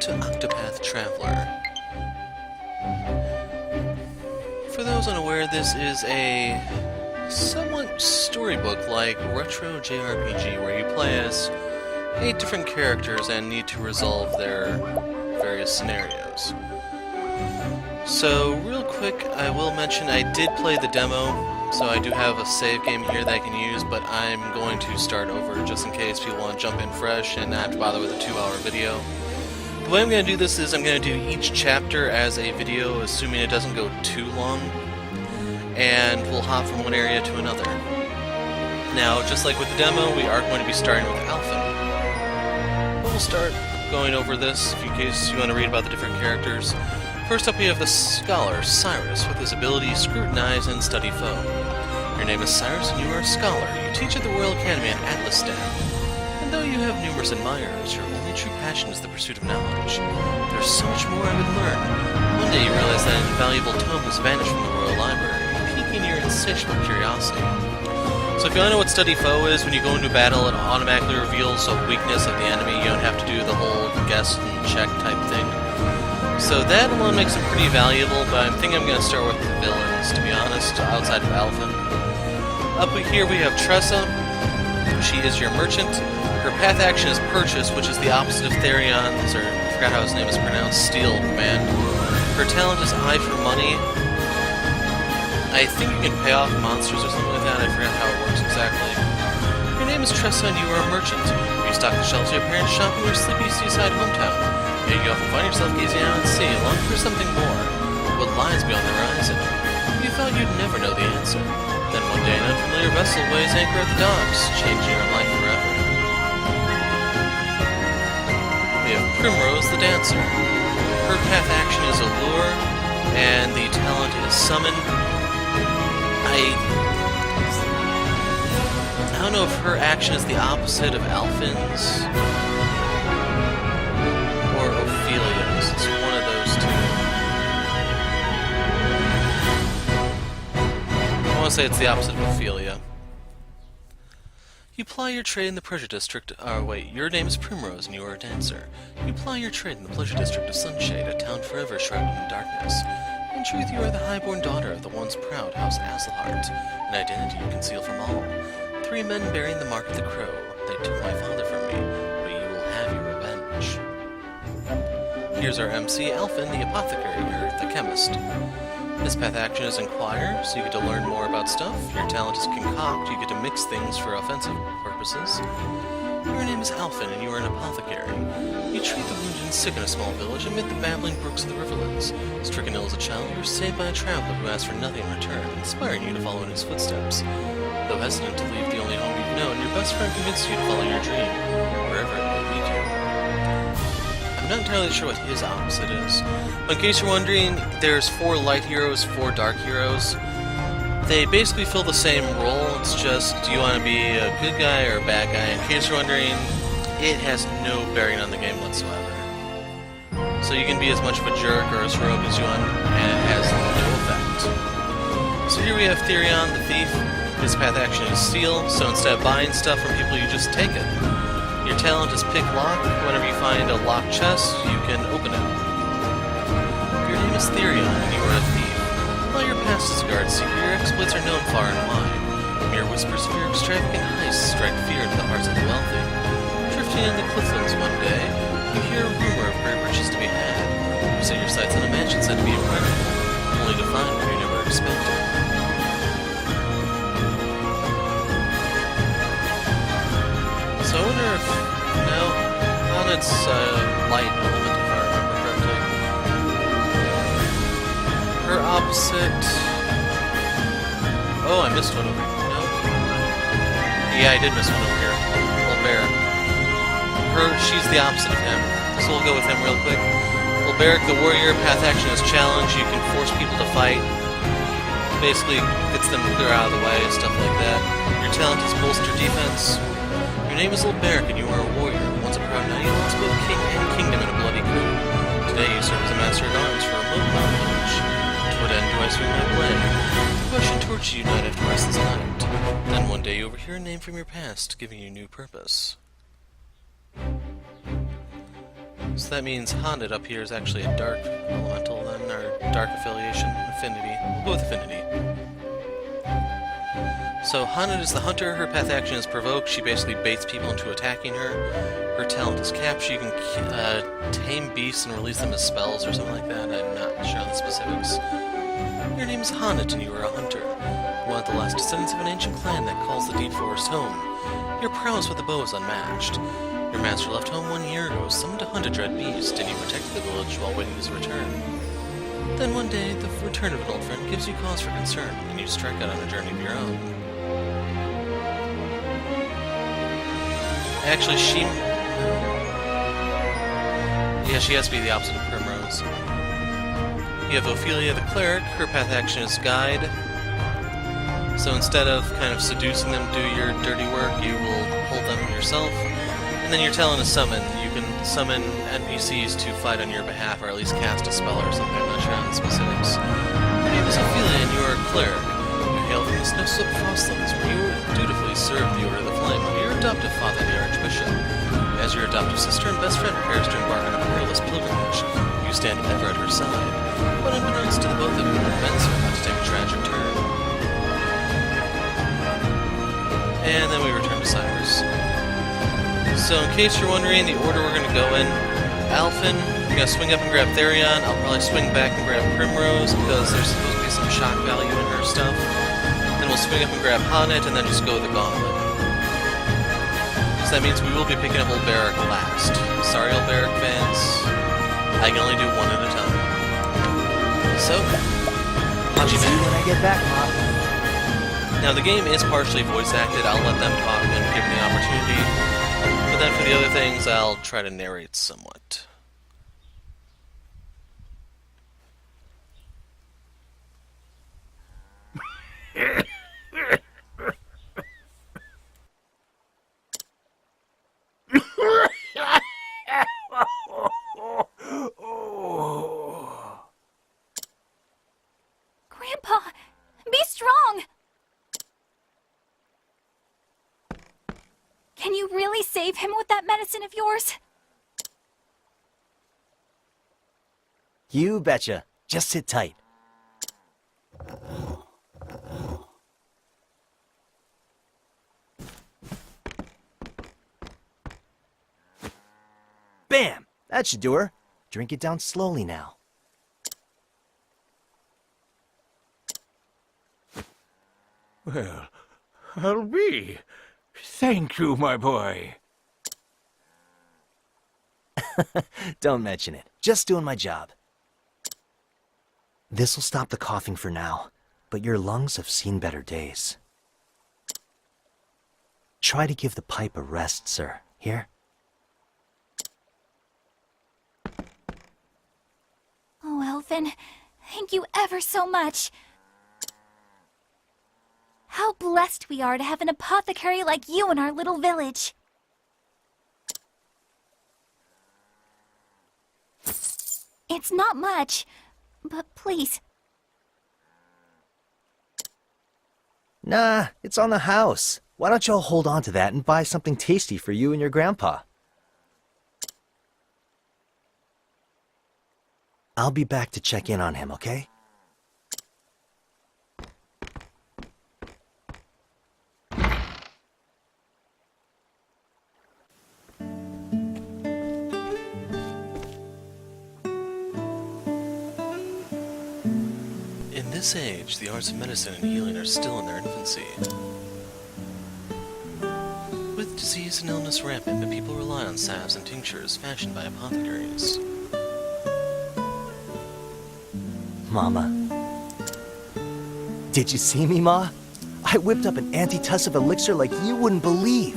to Octopath Traveler. For those unaware, this is a somewhat storybook-like retro JRPG where you play as 8 different characters and need to resolve their various scenarios. So, real quick, I will mention I did play the demo, so I do have a save game here that I can use, but I'm going to start over just in case people want to jump in fresh and not have to bother with a 2-hour video. The way I'm going to do this is I'm going to do each chapter as a video, assuming it doesn't go too long, and we'll hop from one area to another. Now, just like with the demo, we are going to be starting with Alfyn. We'll start going over this in case you want to read about the different characters. First up we have the Scholar, Cyrus, with his ability Scrutinize and Study Foe. Your name is Cyrus and you are a scholar. You teach at the Royal Academy at Atlastan. And though you have numerous admirers, your only true passion is the pursuit of knowledge. There's so much more I would learn. One day you realize that an invaluable tome has vanished from the Royal Library, piquing your insatiable curiosity. So if you want to know what Study Foe is, when you go into battle it automatically reveals a weakness of the enemy. You don't have to do the whole guess and check type thing. So that alone makes it pretty valuable, but I think I'm going to start with the villains, to be honest, outside of Alphin. Up here we have Tressa. She is your merchant. Her path action is Purchase, which is the opposite of Therion's, or I forgot how his name is pronounced, Steel Command. Her talent is Eye for Money. I think you can pay off monsters or something like that, I forgot how it works exactly. Your name is Tressa and you are a merchant. You stock the shelves of your parents' shop in your sleepy seaside hometown. Here you often find yourself gazing out at sea, longing for something more. What lies beyond the horizon? You thought you'd never know the answer. Then one day an unfamiliar vessel weighs anchor at the docks, changing your life forever. We have Primrose the Dancer. Her path action is Allure, and the talent is Summon. I don't know if her action is the opposite of Alphin's. Ophelia's. It's one of those two. I want to say it's the opposite of Ophelia. You ply your trade in the Pleasure District. Your name is Primrose and you are a dancer. You ply your trade in the Pleasure District of Sunshade, a town forever shrouded in darkness. In truth, you are the highborn daughter of the once proud House Azelhart, an identity you conceal from all. 3 men bearing the mark of the crow. They took my father from me, but you will have your revenge. Here's our MC, Alfyn, the apothecary, or the chemist. His path action is Inquire, so you get to learn more about stuff. Your talent is Concoct, you get to mix things for offensive purposes. Your name is Alfyn, and you are an apothecary. You treat the wounded and sick in a small village amid the babbling brooks of the riverlands. Stricken ill as a child, you were saved by a traveler who asked for nothing in return, inspiring you to follow in his footsteps. Though hesitant to leave the only home you've known, your best friend convinced you to follow your dream, wherever it may lead you. I'm not entirely sure what his opposite is. But in case you're wondering, there's 4 light heroes, 4 dark heroes. They basically fill the same role, it's just, do you want to be a good guy or a bad guy? In case you're wondering, it has no bearing on the game whatsoever. So you can be as much of a jerk or as rogue as you want, and it has no effect. So here we have Therion, the thief. His path action is Steal, so instead of buying stuff from people, you just take it. Your talent is Pick Lock. Whenever you find a locked chest, you can open it. Your name is Therion, and you are a thief. While your past is a guard secret, your exploits are known far and wide. Mere whispers of your extravagant heists strike fear into the hearts of the wealthy. Drifting in the clifflands one day, you hear a rumor of great riches to be had. You set your sights on a mansion said to be incredible, only to find what you never expected. So I wonder if, no, on its light element, if I remember correctly. Her opposite... Oh, I missed one over here. No? Yeah, I did miss one over here. Olberic. She's the opposite of him, so we'll go with him real quick. Olberic, the warrior, path action is Challenge. You can force people to fight. Basically, gets them to clear out of the way, stuff like that. Your talent is Bolster Defense. Your name is Clearbrook, and you are a warrior. Once a proud knight, you lost both king and kingdom in a bloody coup. Today you serve as a master at arms for a remote mountain village. To what end do I swing my blade? The Russian torch you unite after restless night. Then one day you overhear a name from your past, giving you new purpose. So that means haunted up here is actually a dark elemental then, or dark affiliation, affinity. We'll go with affinity. So haunted is the hunter, her path action is provoke, she basically baits people into attacking her. Her talent is capture, you can tame beasts and release them as spells or something like that, I'm not sure on the specifics. Your name is Haunted and you are a hunter. One of the last descendants of an ancient clan that calls the deep forest home. Your prowess with the bow is unmatched. Your master left home 1 year ago, summoned to hunt a dread beast, and you protected the village while waiting his return. Then one day, the return of an old friend gives you cause for concern, and you strike out on a journey of your own. Actually, she has to be the opposite of Primrose. You have Ophelia the Cleric, her path action is Guide. So instead of kind of seducing them to do your dirty work, you will hold them yourself. And then your talent is Summon. You can summon NPCs to fight on your behalf, or at least cast a spell or something, I'm not sure on the specifics. Your name is Ophelia and you are a Cleric. You hail from the snow-soaked Frostlands, where you dutifully serve the Order of the Flame under your adoptive father, the Archbishop. As your adoptive sister and best friend prepares to embark on a perilous pilgrimage, you stand ever at her side. But unbeknownst to the both of you, events are about to take a tragic turn. And then we return to Cyrus. So in case you're wondering the order we're going to go in, Alfyn, we're going to swing up and grab Therion. I'll probably swing back and grab Primrose because there's supposed to be some shock value in her stuff. Then we'll swing up and grab Haunted and then just go the Gauntlet. So that means we will be picking up Old Barrack last. Sorry, Old Barrack fans. I can only do one at a time. So, I'll see you when I get back, Mom. Now the game is partially voice acted, I'll let them talk and give them the opportunity, but then for the other things I'll try to narrate somewhat. Grandpa, be strong! Can you really save him with that medicine of yours? You betcha. Just sit tight. Bam! That should do her. Drink it down slowly now. Well, I'll be. Thank you, my boy. Don't mention it. Just doing my job. This'll stop the coughing for now, but your lungs have seen better days. Try to give the pipe a rest, sir. Here? Oh, Alfyn, thank you ever so much. How blessed we are to have an apothecary like you in our little village. It's not much, but please. Nah, it's on the house. Why don't y'all hold on to that and buy something tasty for you and your grandpa? I'll be back to check in on him, okay? In this age, the arts of medicine and healing are still in their infancy. With disease and illness rampant, the people rely on salves and tinctures fashioned by apothecaries. Mama. Did you see me, Ma? I whipped up an antitussive elixir like you wouldn't believe.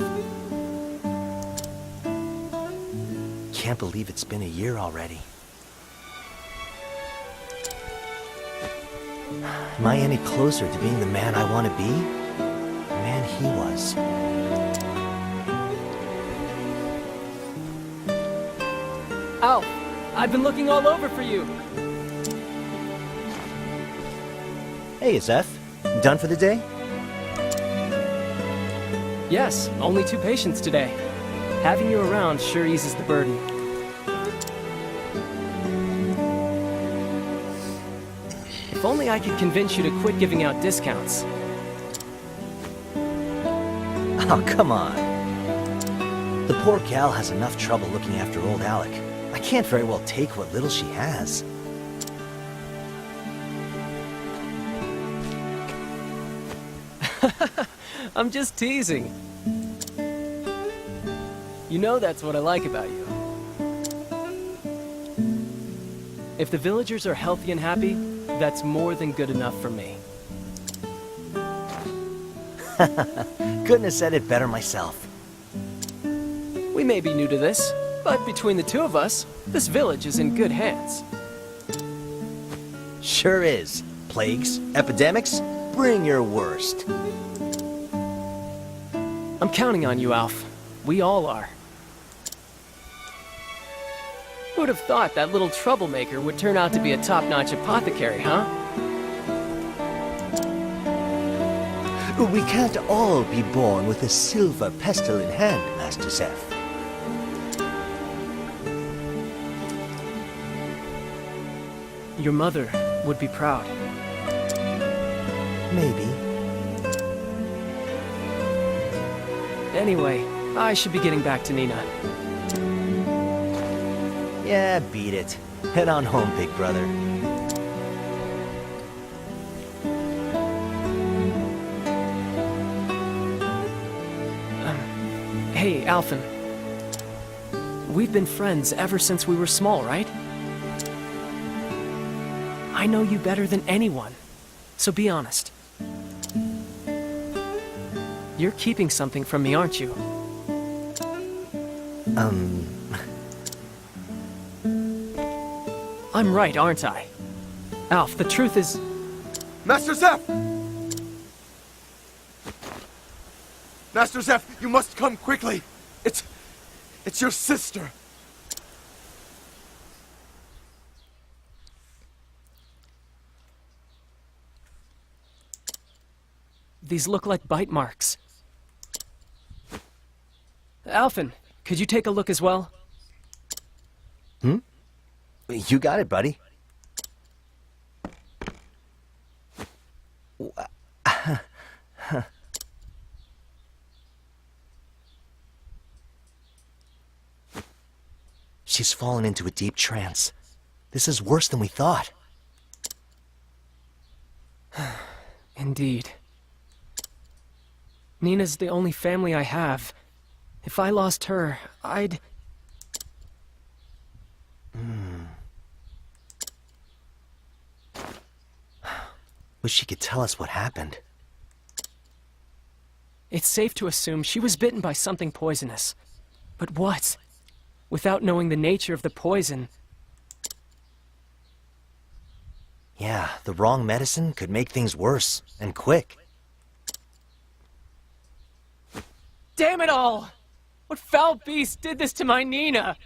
Can't believe it's been a year already. Am I any closer to being the man I want to be? The man he was. Alf, I've been looking all over for you. Hey, Zeph. Done for the day? Yes, only 2 patients today. Having you around sure eases the burden. If only I could convince you to quit giving out discounts. Oh, come on. The poor gal has enough trouble looking after old Alec. I can't very well take what little she has. I'm just teasing. You know that's what I like about you. If the villagers are healthy and happy, that's more than good enough for me. Couldn't have said it better myself. We may be new to this, but between the two of us, this village is in good hands. Sure is. Plagues, epidemics, bring your worst. I'm counting on you, Alf. We all are. Who'd have thought that little troublemaker would turn out to be a top-notch apothecary, huh? We can't all be born with a silver pestle in hand, Master Zeph. Your mother would be proud. Maybe. Anyway, I should be getting back to Nina. Yeah, beat it. Head on home, big brother. Hey, Alfyn. We've been friends ever since we were small, right? I know you better than anyone, so be honest. You're keeping something from me, aren't you? I'm right, aren't I? Alf, the truth is... Master Zeph! Master Zeph, you must come quickly! It's your sister! These look like bite marks. Alfyn, could you take a look as well? You got it, buddy. She's fallen into a deep trance. This is worse than we thought. Indeed. Nina's the only family I have. If I lost her, I'd... Wish she could tell us what happened. It's safe to assume she was bitten by something poisonous. But what? Without knowing the nature of the poison... Yeah, the wrong medicine could make things worse, and quick. Damn it all! What foul beast did this to my Nina?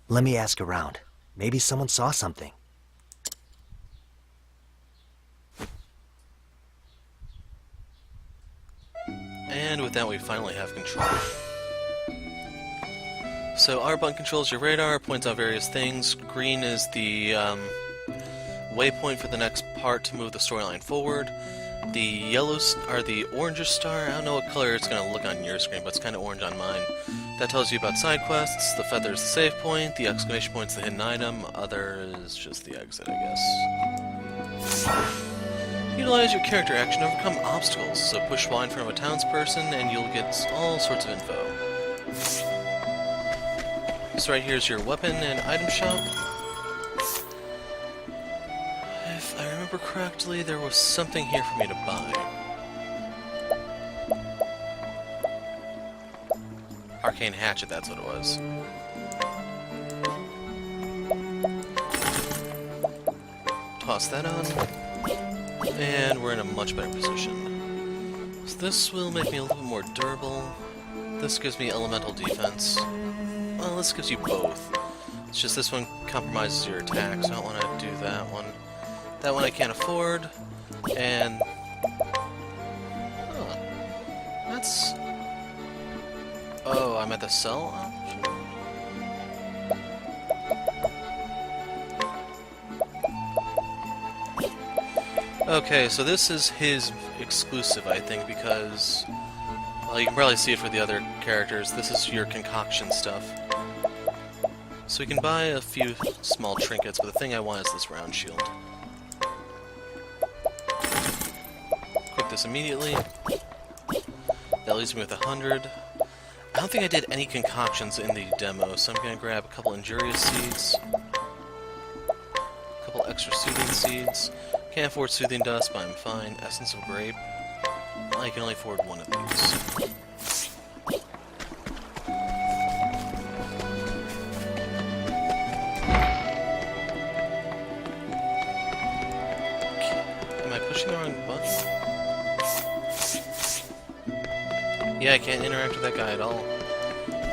Let me ask around. Maybe someone saw something. And with that, we finally have control. So our button controls your radar, points out various things. Green is the waypoint for the next part to move the storyline forward. The yellows are the orange star. I don't know what color it's going to look on your screen, but it's kind of orange on mine. That tells you about side quests. The feather is the save point. The exclamation point is the hidden item. Other is just the exit, I guess. Utilize your character action to overcome obstacles. So push Y in front of a townsperson and you'll get all sorts of info. So right here's your weapon and item shop. If I remember correctly, there was something here for me to buy. Arcane hatchet, that's what it was. Toss that on. And we're in a much better position. So this will make me a little bit more durable. This gives me elemental defense. Well, this gives you both. It's just this one compromises your attack, so I don't want to do that one. That one I can't afford. And... Huh. That's... Oh, I'm at the sell option? Okay, so this is his exclusive, I think, because... Well, you can probably see it for the other characters. This is your concoction stuff. So you can buy a few small trinkets, but the thing I want is this round shield. Equip this immediately. That leaves me with 100. I don't think I did any concoctions in the demo, so I'm going to grab a couple injurious seeds. A couple extra soothing seeds. Can't afford soothing dust, but I'm fine. Essence of grape. I can only afford one of these. Am I pushing the wrong button? Yeah, I can't interact with that guy at all.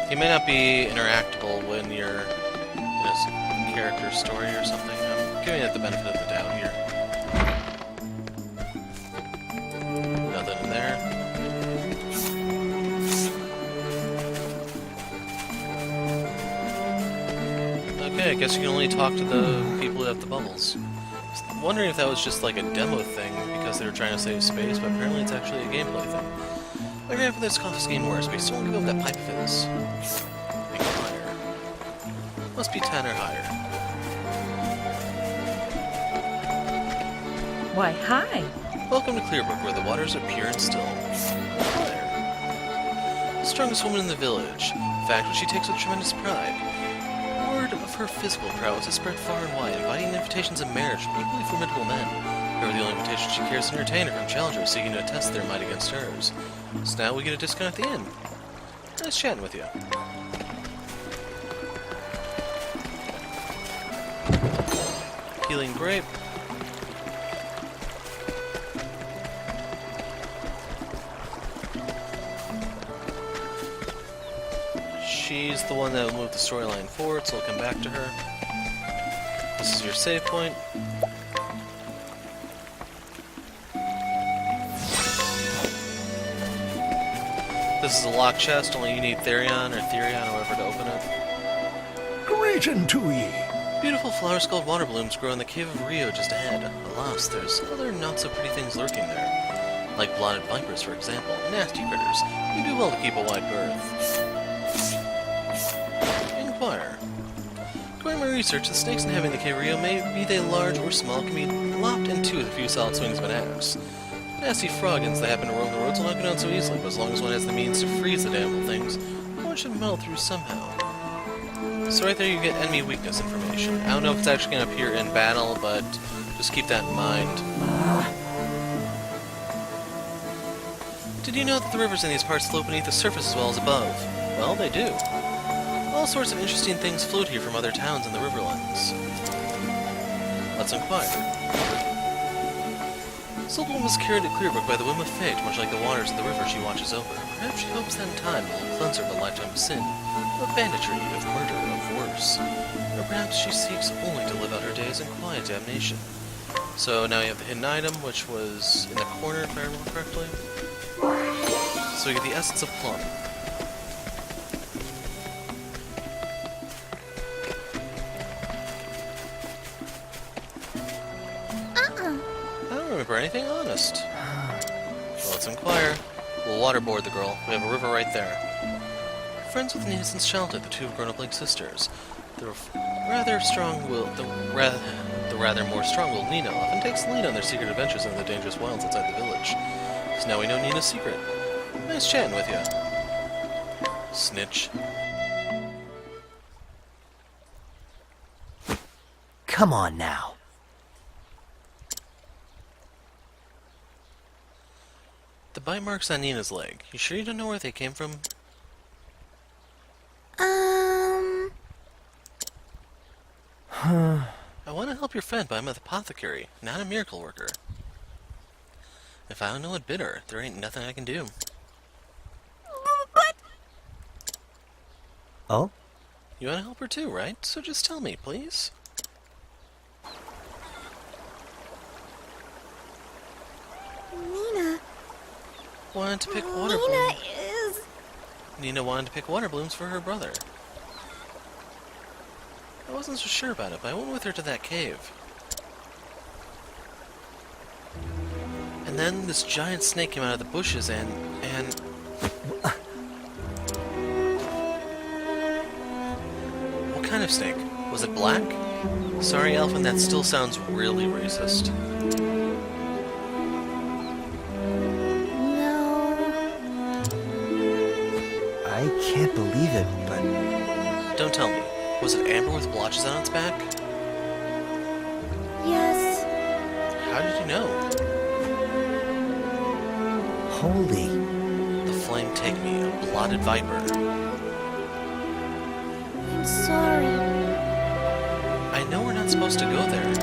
He may not be interactable when you're in a character story or something. I'm giving it the benefit of the doubt here. Nothing in there. Okay, I guess you can only talk to the people who have the bubbles. I was wondering if that was just like a demo thing because they were trying to save space, but apparently it's actually a gameplay thing. My grandfather's confiscating war space, so I won't give up that pipe of his. Inquire. Must be 10 or higher. Why, hi. Welcome to Clearbrook, where the waters are pure and still. Inquire. The strongest woman in the village. A fact which she takes with tremendous pride. Word of her physical prowess is spread far and wide, inviting invitations of marriage from equally formidable men. However, the only invitation she cares to entertain are from challengers seeking to test their might against hers. So now we get a discount at the end. Nice chatting with you. Healing grape. She's the one that will move the storyline forward, so I'll come back to her. This is your save point. This is a locked chest, only you need Therion or however to open it. Greeting to ye. Beautiful flower-skulled water blooms grow in the cave of Rio just ahead. Alas, there's other not-so-pretty things lurking there. Like blotted vipers, for example. Nasty critters. You do well to keep a wide berth. Inquire. According to my research, the snakes inhabiting the cave of Rio, may be they large or small, can be lopped in two with a few solid swings of an axe. Nasty froggens that happen to roam the roads will not go down so easily, but as long as one has the means to freeze the damnable things, one should muddle through somehow. So right there you get enemy weakness information. I don't know if it's actually going to appear in battle, but just keep that in mind. Did you know that the rivers in these parts flow beneath the surface as well as above? Well, they do. All sorts of interesting things float here from other towns in the riverlands. Let's inquire. This old woman was carried to Clearbrook by the whim of fate, much like the waters of the river she watches over. Perhaps she hopes that in time it will cleanse her of a lifetime of sin, of banditry, of murder, of worse. Or perhaps she seeks only to live out her days in quiet damnation. So now you have the hidden item, which was in the corner, if I remember correctly. So you get the Essence of Plum. I don't remember anything, honest. Well, let's inquire. We'll waterboard the girl. We have a river right there. Friends with Nina since childhood, the two have grown up like sisters. The rather more strong-willed Nina often takes the lead on their secret adventures in the dangerous wilds outside the village. So now we know Nina's secret. Nice chatting with you. Snitch. Come on now. The bite marks on Nina's leg. You sure you don't know where they came from? I want to help your friend, but I'm an apothecary, not a miracle worker. If I don't know what bit her, there ain't nothing I can do. But... Oh? You want to help her too, right? So just tell me, please. Nina... Wanted to pick water Nina blooms. is... Nina wanted to pick water blooms for her brother. I wasn't so sure about it, but I went with her to that cave. And then this giant snake came out of the bushes and... What kind of snake? Was it black? Sorry, Alfyn, that still sounds really racist. No. I can't believe it, but Don't tell me. Was it amber with blotches on its back? Yes. How did you know? holy. The flame take me, a blotted viper. I'm sorry. I know we're not supposed to go there.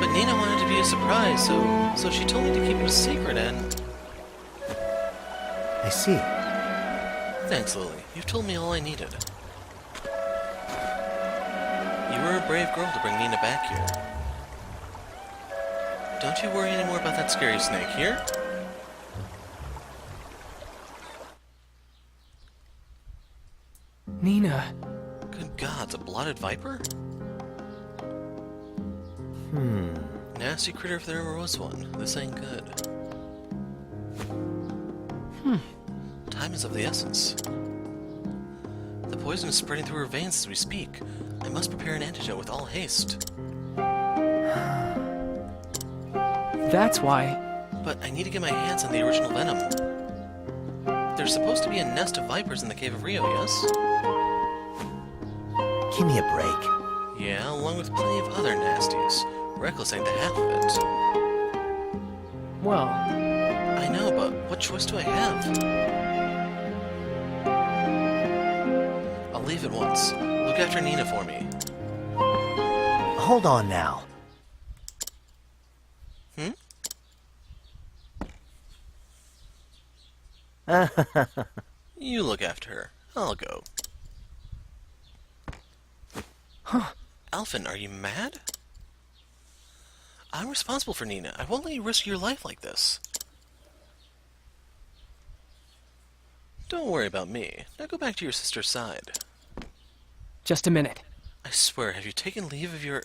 But Nina wanted to be a surprise, so she told me to keep it a secret and... I see. Thanks, Lily. You've told me all I needed. You were a brave girl to bring Nina back here. Don't you worry anymore about that scary snake here? Nina. Good gods, a blotted viper? Nasty critter if there ever was one. This ain't good. Time is of the essence. The poison is spreading through her veins as we speak. I must prepare an antidote with all haste. That's why. But I need to get my hands on the original venom. There's supposed to be a nest of vipers in the Cave of Rio, yes? Give me a break. Yeah, along with plenty of other nasties. Reckless ain't the half of it. Well, I know, but what choice do I have? I'll leave at once. Look after Nina for me. Hold on now. You look after her. I'll go. Alfyn, are you mad? I'm responsible for Nina. I won't let you risk your life like this. Don't worry about me. Now go back to your sister's side. just a minute. I swear, have you taken leave of your...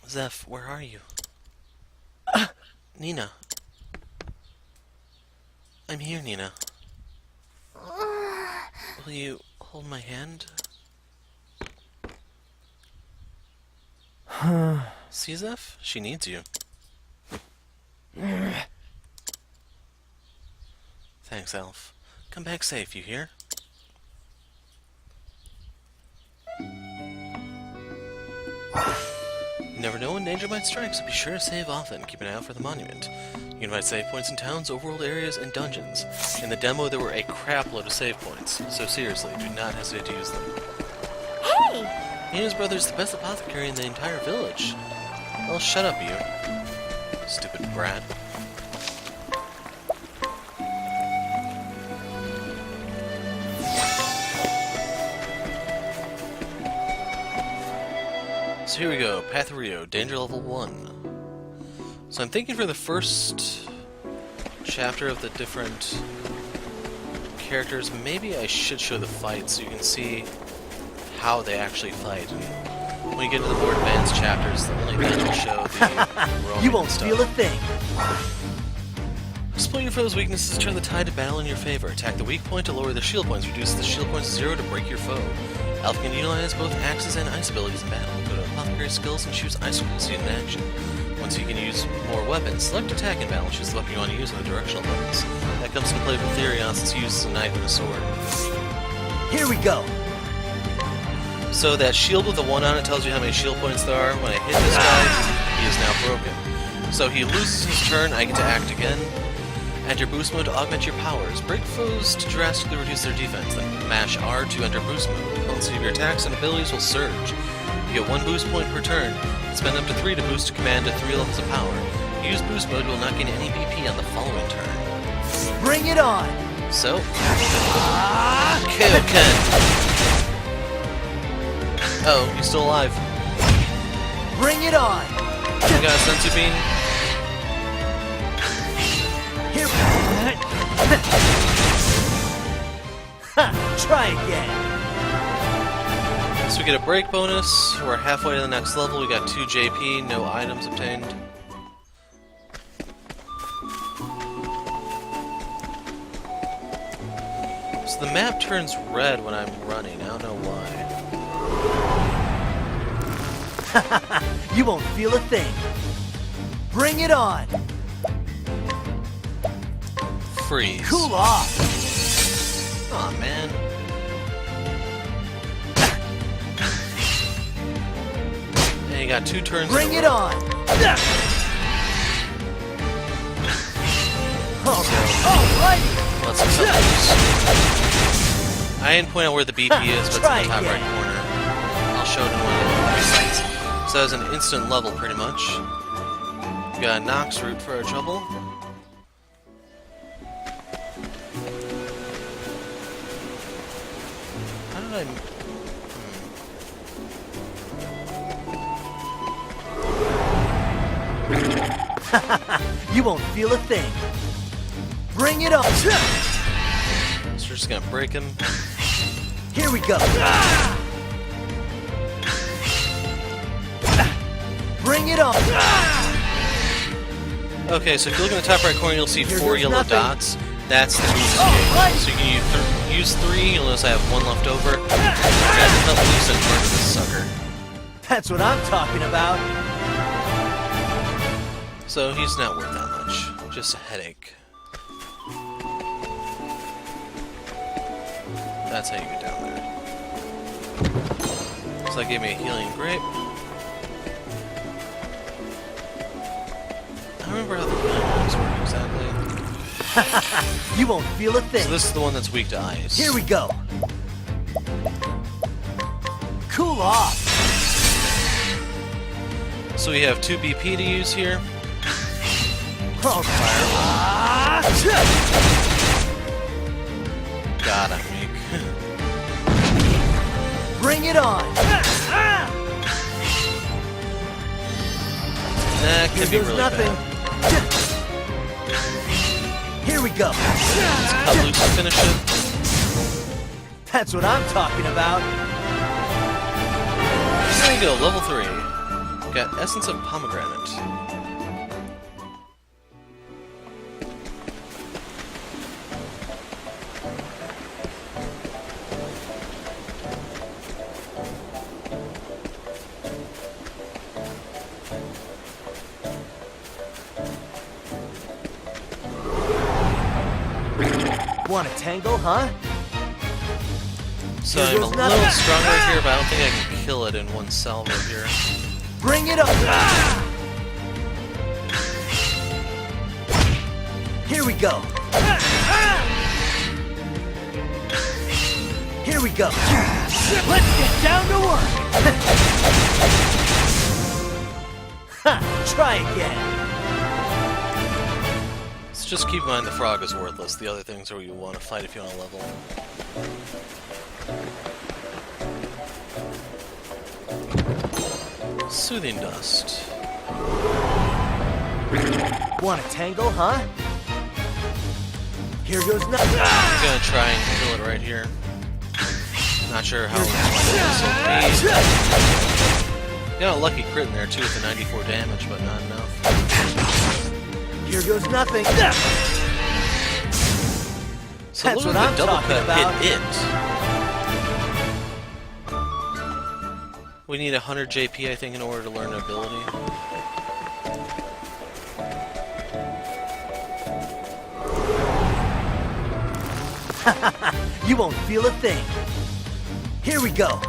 Zeph, where are you? Nina. I'm here, Nina. Will you hold my hand? See, Zeph? She needs you. Thanks, Alf. Come back safe, you hear? You never know when danger might strike, so be sure to save often. Keep an eye out for the monument. You can find save points in towns, overworld areas, and dungeons. In the demo, there were a crap load of save points, so seriously, do not hesitate to use them. Hey! Nina's brother is the best apothecary in the entire village. Well, shut up, you. Stupid brat. So here we go, Path of Rio, Danger Level 1. So I'm thinking for the first chapter of the different characters, maybe I should show the fight so you can see how they actually fight. And when you get into the more advanced chapters, the only then will show the roaming You won't stuff. feel a thing. Exploit your foe's weaknesses to turn the tide of battle in your favor. Attack the weak point to lower their shield points. Reduce the shield points to 0 to break your foe. Alphin can utilize both axes and ice abilities in battle. Go to Apothecary Skills and choose Icicle to use in action. Once you can use more weapons, select Attack in battle and choose the weapon you want to use in the directional weapons. That comes into play with Therion since he uses a knife and a sword. Here we go. So that shield with the 1 on it tells you how many shield points there are. When I hit this guy, he is now broken. So he loses his turn, I get to act again. Enter boost mode to augment your powers. Break foes to drastically reduce their defense. Then mash R to enter boost mode. The potency of your attacks and abilities will surge. You get 1 boost point per turn. Spend up to 3 to boost a command to 3 levels of power. If you use boost mode, you will not gain any BP on the following turn. Bring it on. So, KO Ken. Oh, he's still alive. Bring it on. You got a sensu bean? Here. Ha! Try again. So we get a break bonus. We're halfway to the next level. We got 2 JP, no items obtained. So the map turns red when I'm running. I don't know why. You won't feel a thing. Bring it on. Freeze. Cool off. Aw, man. And you got 2 turns. Bring it on. Alrighty. Let's see some of these. I didn't point out where the BP is, but it's in the Try top again. right corner. I'll show it in one of the sites. So that's an instant level, pretty much. We got a Nox root for our trouble. How did I... You won't feel a thing. Bring it on. So we're just gonna break him. Here we go. Bring it on. Okay, so if you look in the top right corner, you'll see Here 4 goes yellow nothing. dots. That's the boost right. gauge. So you can use 3, you'll notice I have 1 left over. Grab the cut loose and murder this sucker. That's what I'm talking about. So he's not worth that much. Just a headache. That's how you get down there. So that gave me a healing grape. I don't remember how the healing grapes work exactly. You won't feel a So thing. this is the one that's weak to ice. Here we go. Cool off. So we have 2 BP to use here. God, I'm weak. Bring it on. That Here could be goes really nothing. bad. Here we go. Cut loose to finish it. That's what I'm talking about. There you go, level 3. Got Essence of Pomegranate. Want a tangle, huh? So Here I'm a goes little nothing. stronger here, but I don't think I can kill it in one salvo here. Bring it on. Here we go. Here we go. Let's get down to work. Ha! Try again. So just keep in mind the frog is worthless. The other things are where you want to fight if you want to level. Soothing Dust. Want a tangle, huh? Here goes nothing. I'm gonna try and kill it right here. Not sure how it's going to be. Got a lucky crit in there too with the 94 damage, but not enough. Here goes nothing. So That's look what at I'm the double talking cut about. hit it. We need 100 JP, I think, in order to learn an ability. You won't feel a thing. Here we go.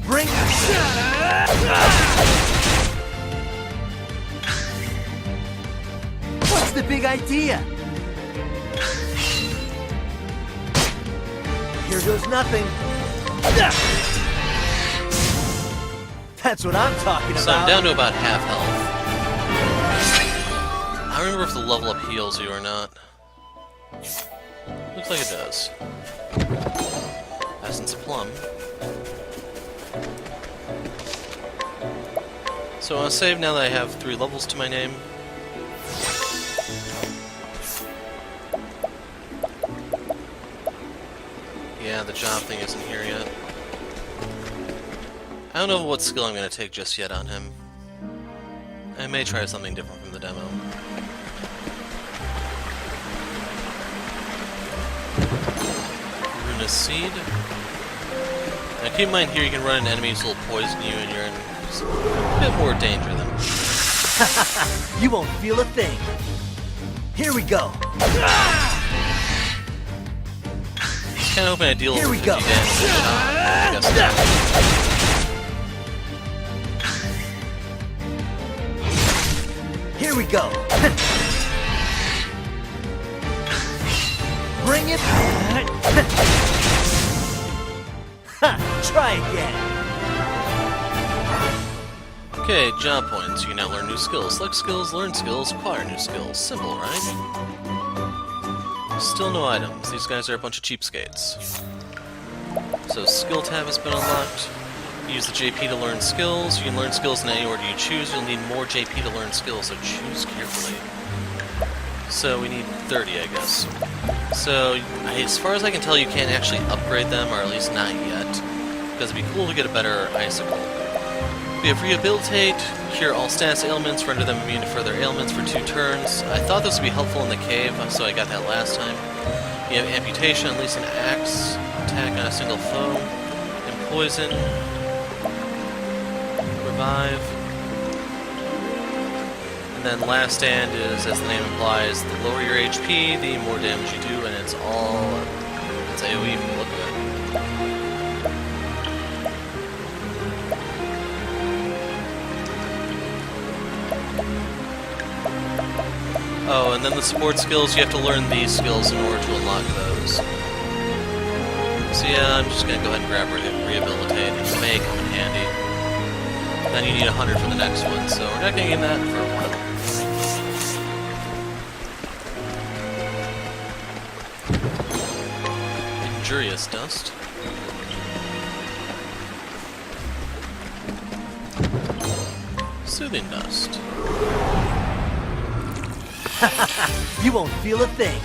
Bring What's the big idea? Here goes nothing. That's what I'm talking about. So I'm down to about half health. I don't remember if the level up heals you or not. Looks like it does. Essence of Plum. So I'll save now that I have 3 levels to my name. Yeah, the job thing isn't here yet. I don't know what skill I'm going to take just yet on him. I may try something different from the demo. Runa Seed. Now keep in mind here you can run into enemies who will poison you and you're in a bit more danger than... You won't feel a thing. Here we go. Kind of hoping I deal Here we 50 go. damage. I guess not. Here we go. Bring it. Ha, try again. Okay, job points. You can now learn new skills. Select skills, learn skills, acquire new skills. Simple, right? Still no items. These guys are a bunch of cheapskates. So skill tab has been unlocked. Use the JP to learn skills. You can learn skills in any order you choose. You'll need more JP to learn skills, so choose carefully. So we need 30, I guess. So, as far as I can tell, you can't actually upgrade them, or at least not yet. Because it'd be cool to get a better icicle. We have Rehabilitate, cure all status ailments, render them immune to further ailments for 2 turns. I thought this would be helpful in the cave, so I got that last time. You have Amputation, unleash an axe, attack on a single foe, and Poison, Revive. And then Last Stand is, as the name implies, the lower your HP, the more damage you do, and it's AoE from the look of it. Oh, and then the support skills, you have to learn these skills in order to unlock those. So yeah, I'm just gonna go ahead and grab Rehabilitate. It may come in handy. Then you need 100 for the next one, so we're not gonna get that for a while. Injurious Dust. Soothing Dust. You won't feel a thing.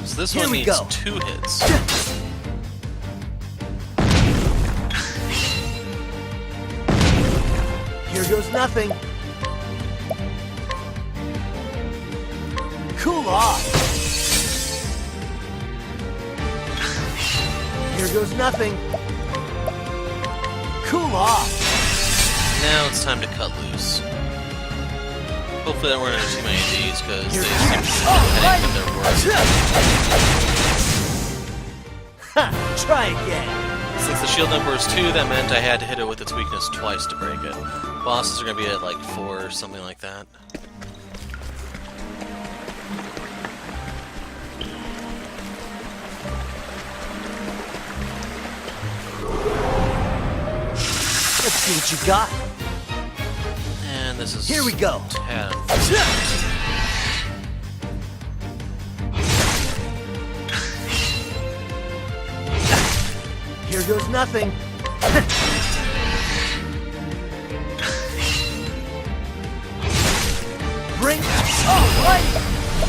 So this Here one we needs go. 2 hits. Here goes nothing. Cool off. Here goes nothing. Cool off. Now it's time to cut loose. Hopefully I don't run into too many of these, because they seem to be heading from their work. Ha! Try again. Since the shield number is 2, that meant I had to hit it with its weakness twice to break it. Bosses are going to be at like 4 or something like that. Let's see what you got. And this is... Here we go. Tad. Here goes nothing. Bring. Oh, right.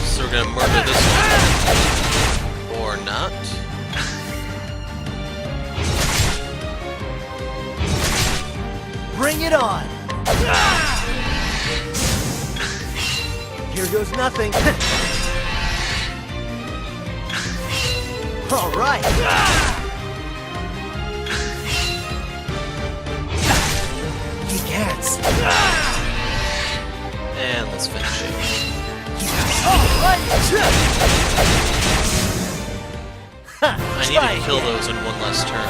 So we're going to murder this one. Or not. Bring it on. Here goes nothing. All right. He gets. And let's finish it. All right. I need to kill those in one less turn.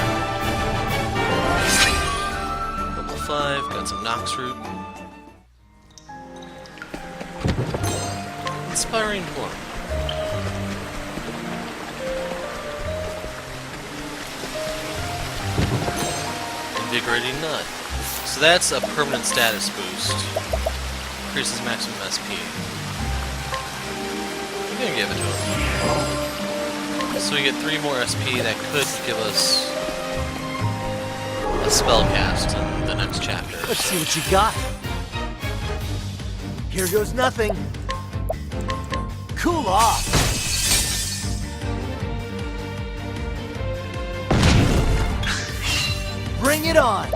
Level 5, got some Nox Root. Inspiring Bloom. Invigorating Nut. So that's a permanent status boost. Increases maximum SP. I'm gonna give it to him. So we get 3 more SP that could give us a spell cast in the next chapter. Let's see what you got. Here goes nothing. Cool off. Bring it on!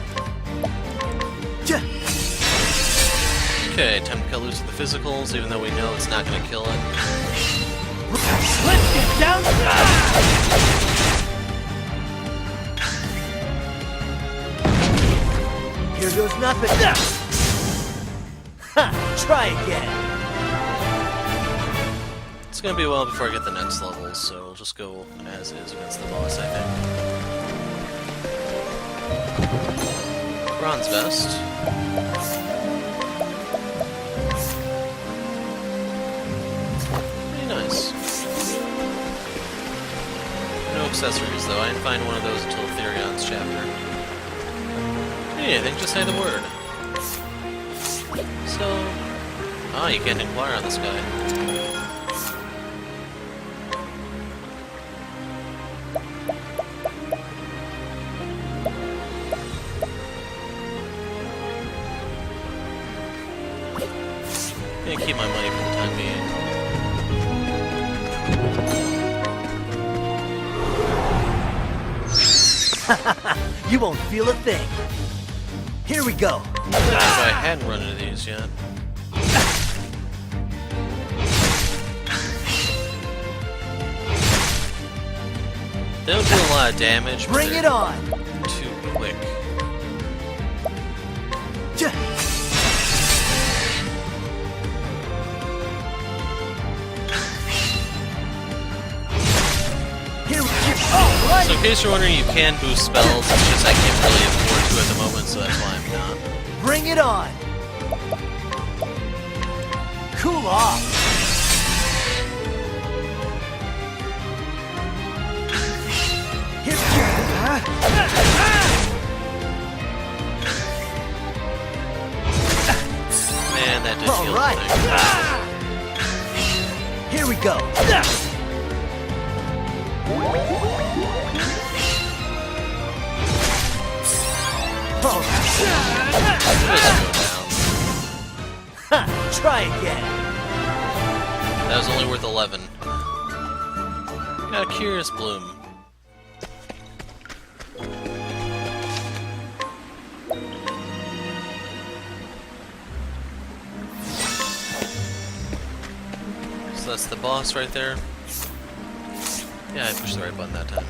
Okay, time to cut loose of the physicals, even though we know it's not going to kill it. Let's get down! Here goes nothing. Ha! Try again. It's going to be a while before I get the next level, so we'll just go as is against the boss, I think. Bronze vest. Pretty nice. No accessories, though. I didn't find one of those until Therion's chapter. Anything, just say the word. So... Ah, you can't inquire on this guy. Gonna keep my money for the time being. You won't feel a thing. Here we go. I don't know if I hadn't run into these yet. They don't do a lot of damage. But Bring it on. Too quick. Here we go. Oh, right. So in case you're wondering, you can boost spells. It's just I can't really afford to at the moment, so that's why I'm not. Bring it on. Cool off. Here we go. Man, that did All feel right. thing. Here we go. All right. Just go down. Ha, try again. That was only worth 11. Got a Curious Bloom. So that's the boss right there. Yeah, I pushed the right button that time.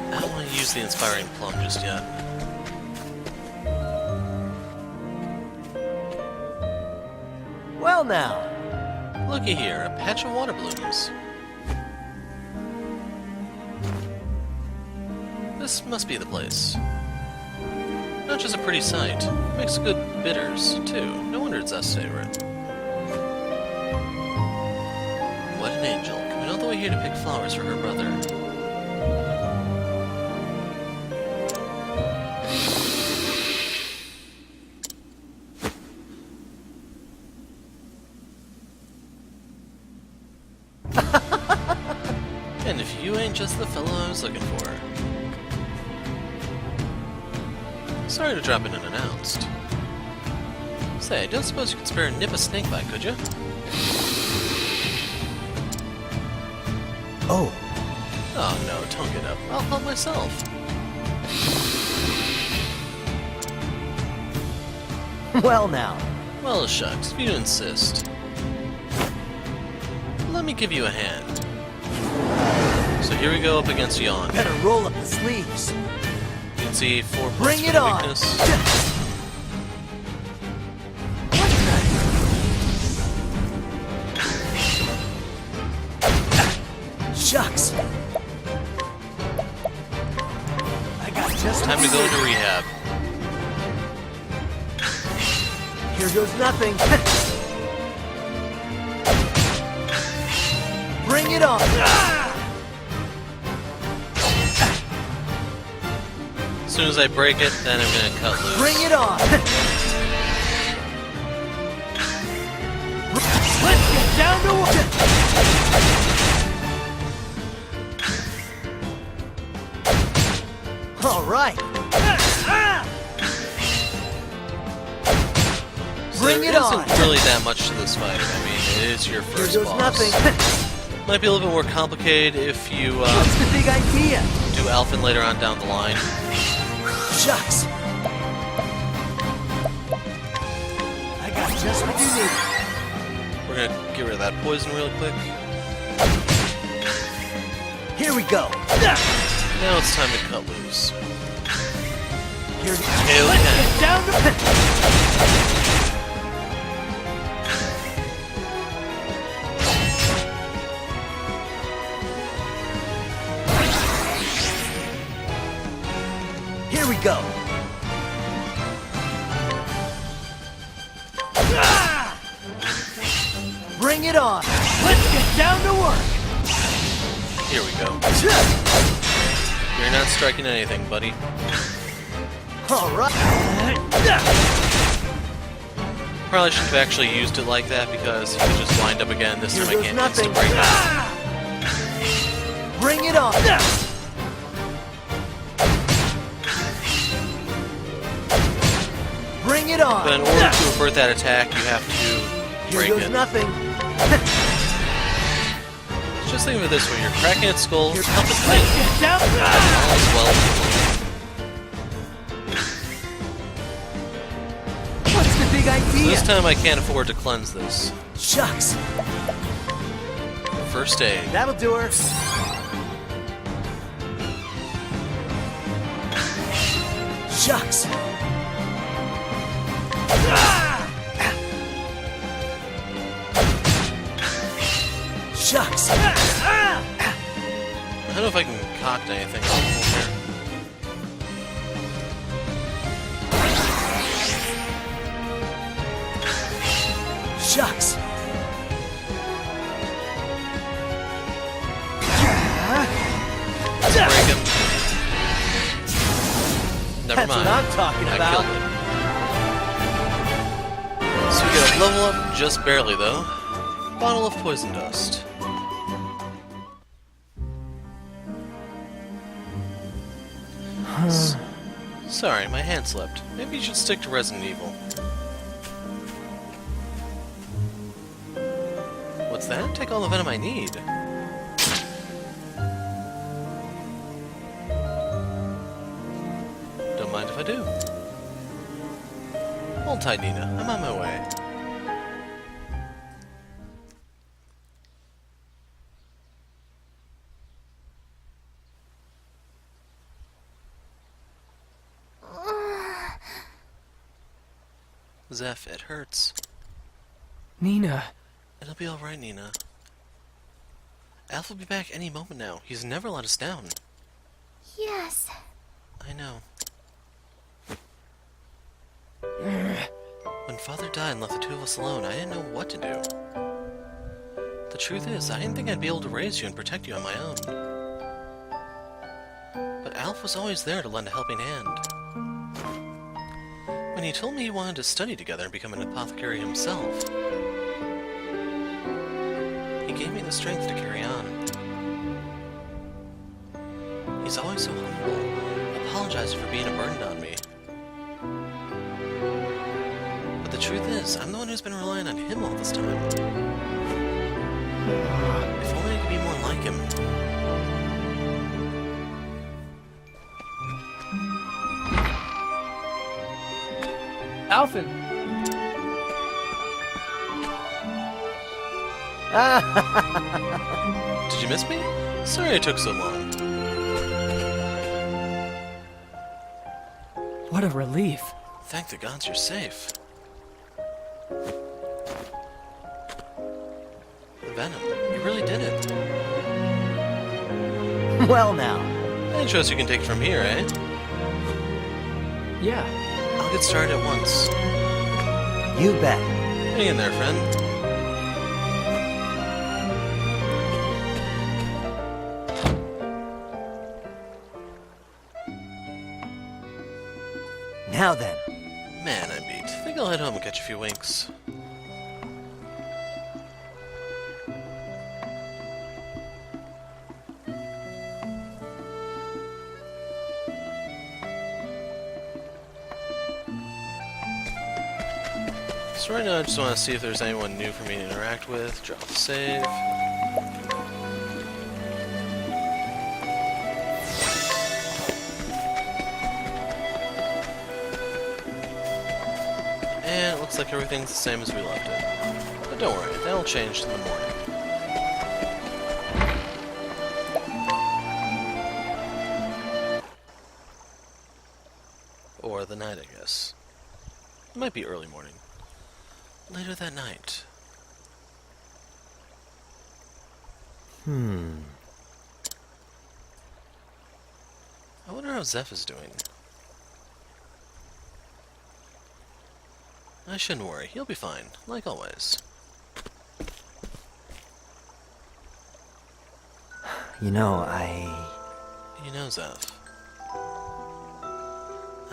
I don't want to use the Inspiring Plum just yet. Well now. Looky here, a patch of water blooms. This must be the place. Not just a pretty sight, makes good bitters, too. No wonder it's Zest's favorite. What an angel, coming all the way here to pick flowers for her brother. And if you ain't just the fellow I was looking for. Sorry to drop in unannounced. Say, I don't suppose you could spare a nip of snakebite, could you? Oh, Oh no, don't get up. I'll help myself. well now. Well, shucks, if you insist. Let me give you a hand. So here we go up against Yawn. Better roll up the sleeves. You can see 4 points Bring for it the on. weakness. Shucks. I got just Time to go into rehab. Here goes nothing. Bring it on. As soon as I break it, then I'm gonna cut loose. Bring it on. Let's get down to all right. Bring there it on. isn't really that much to this fight. I mean, it is your Here first goes boss. nothing. Might be a little bit more complicated if you What's the big idea? do Alphin later on down the line. Shucks. I got just what you need. We're gonna get rid of that poison real quick. Here we go. Now it's time to cut loose. Here we go. Hell Let's yeah. get down to... Here we go. Ah! Bring it on. Let's get down to work. Here we go. You're not striking anything, buddy. All right. Probably shouldn't have actually used it like that because you could just wind up again. This Here time I goes can't nothing. instant break it. Ah! Bring it on. Bring it on. But in order to avert that attack, you have to Here break goes it. nothing. Just think of it this way: you're cracking its skull, Here- help its Let's pain, get down. all is well. What's the big idea? This time I can't afford to cleanse this. Shucks. First aid. That'll do her. Shucks. Ah! Shucks. Ah! I don't know if I can concoct anything helpful here. Shucks. Let's break him. Never That's mind. what I'm talking I about. killed it. So we get a level up, just barely though. Bottle of poison dust. Sorry, my hand slipped. Maybe you should stick to Resident Evil. What's that? Take all the venom I need. Don't mind if I do. Hold tight, Nina. I'm on my way. Zeph, it hurts. Nina. It'll be alright, Nina. Alf will be back any moment now. He's never let us down. Yes. I know. When Father died and left the two of us alone, I didn't know what to do. The truth is, I didn't think I'd be able to raise you and protect you on my own. But Alf was always there to lend a helping hand. When he told me he wanted to study together and become an apothecary himself, he gave me the strength to carry on. He's always so humble, apologizing for being a burden on me. But the truth is, I'm the one who's been relying on him all this time. If only I could be more like him. Alfyn! Did you miss me? Sorry it took so long. What a relief. Thank the gods you're safe. Venom, you really did it. Well now. Any choice you can take from here, eh? Yeah. I'll get started at once. You bet. Hang in there, friend. Now then. Man, I'm beat. Think I'll head home and catch a few winks. So right now I just want to see if there's anyone new for me to interact with. Drop the save. And it looks like everything's the same as we left it. But don't worry, that'll change in the morning. Or the night, I guess. It might be early morning. Later that night. I wonder how Zeph is doing. I shouldn't worry. He'll be fine, like always. You know, You know, Zeph,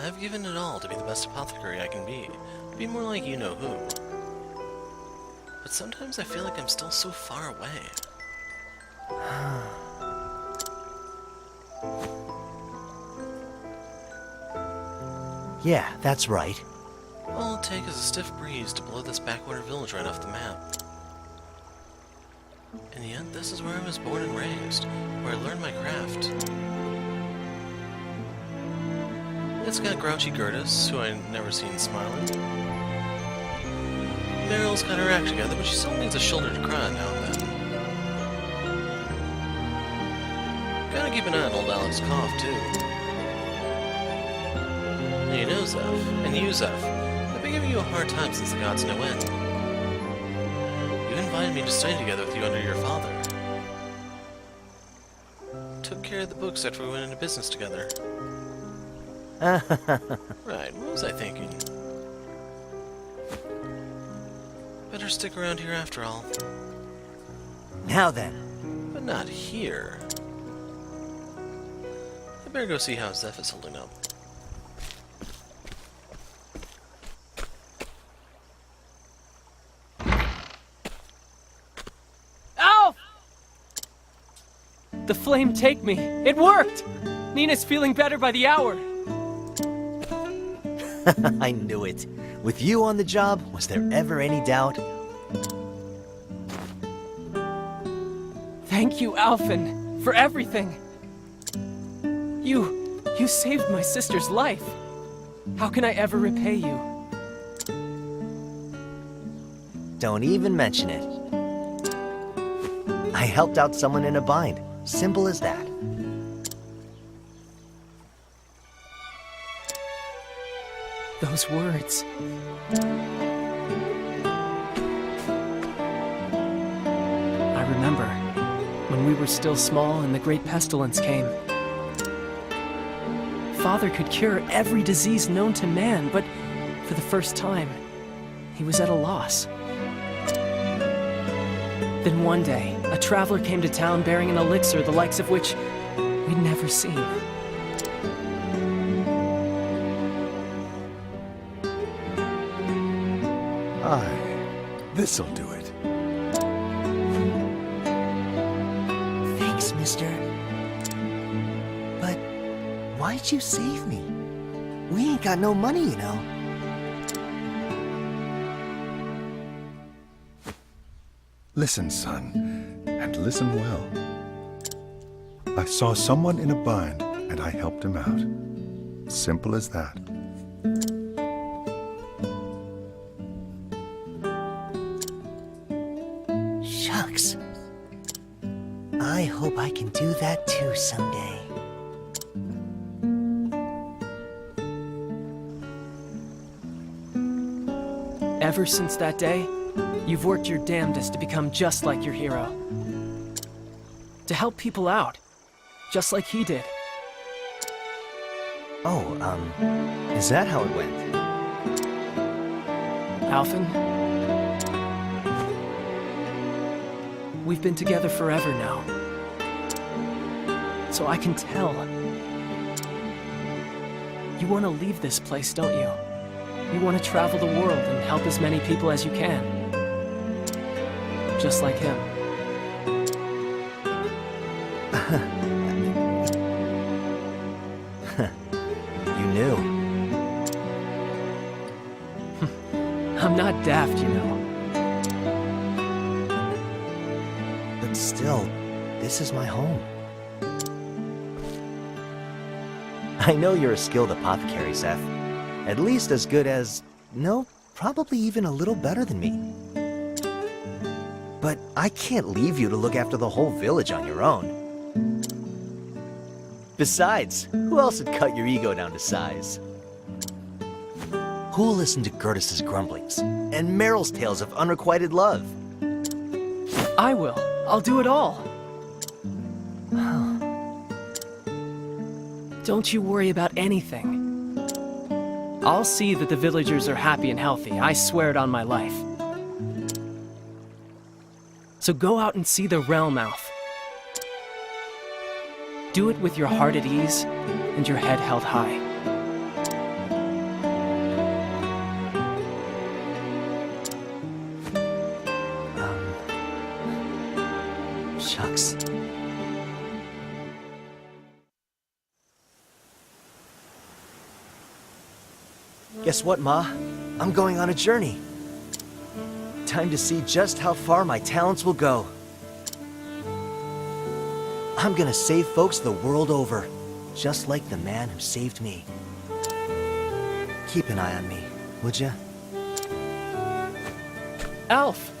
I've given it all to be the best apothecary I can be more like you-know-who. But sometimes I feel like I'm still so far away. Yeah, that's right. All it'll take is a stiff breeze to blow this backwater village right off the map. And yet, this is where I was born and raised, where I learned my craft. It's got grouchy Gertis, who I never seen smiling. Meryl's got her act together, but she still needs a shoulder to cry on now and then. Gotta keep an eye on old Alex's cough, too. And you know, Zeph, and you, Zeph, I've been giving you a hard time since the gods know when. You invited me to study together with you under your father. Took care of the books after we went into business together. Right, what was I thinking? Better stick around here after all. Now then. But not here. I better go see how Zeph is holding up. Alf! The flame take me. It worked! Nina's feeling better by the hour. I knew it. With you on the job, was there ever any doubt? Thank you, Alfyn, for everything. You saved my sister's life. How can I ever repay you? Don't even mention it. I helped out someone in a bind. Simple as that. Those words. I remember when we were still small and the great pestilence came. Father could cure every disease known to man, but for the first time, he was at a loss. Then one day, a traveler came to town bearing an elixir the likes of which we'd never seen. This'll do it. Thanks, mister. But why'd you save me? We ain't got no money, you know. Listen, son, and listen well. I saw someone in a bind, and I helped him out. Simple as that. Shucks. I hope I can do that too someday. Ever since that day, you've worked your damnedest to become just like your hero. To help people out, just like he did. Oh, is that how it went? Alfyn, we've been together forever now. So I can tell. You want to leave this place, don't you? You want to travel the world and help as many people as you can. Just like him. You knew. I'm not daft, you know. But still, this is my home. I know you're a skilled apothecary, Seth. At least as good as... no, probably even a little better than me. But I can't leave you to look after the whole village on your own. Besides, who else would cut your ego down to size? Who'll listen to Gertus's grumblings and Meryl's tales of unrequited love? I will. I'll do it all. Don't you worry about anything. I'll see that the villagers are happy and healthy. I swear it on my life. So go out and see the realm, Alf. Do it with your heart at ease and your head held high. Shucks. Guess what, Ma? I'm going on a journey. Time to see just how far my talents will go. I'm gonna save folks the world over, just like the man who saved me. Keep an eye on me, would ya? Alf!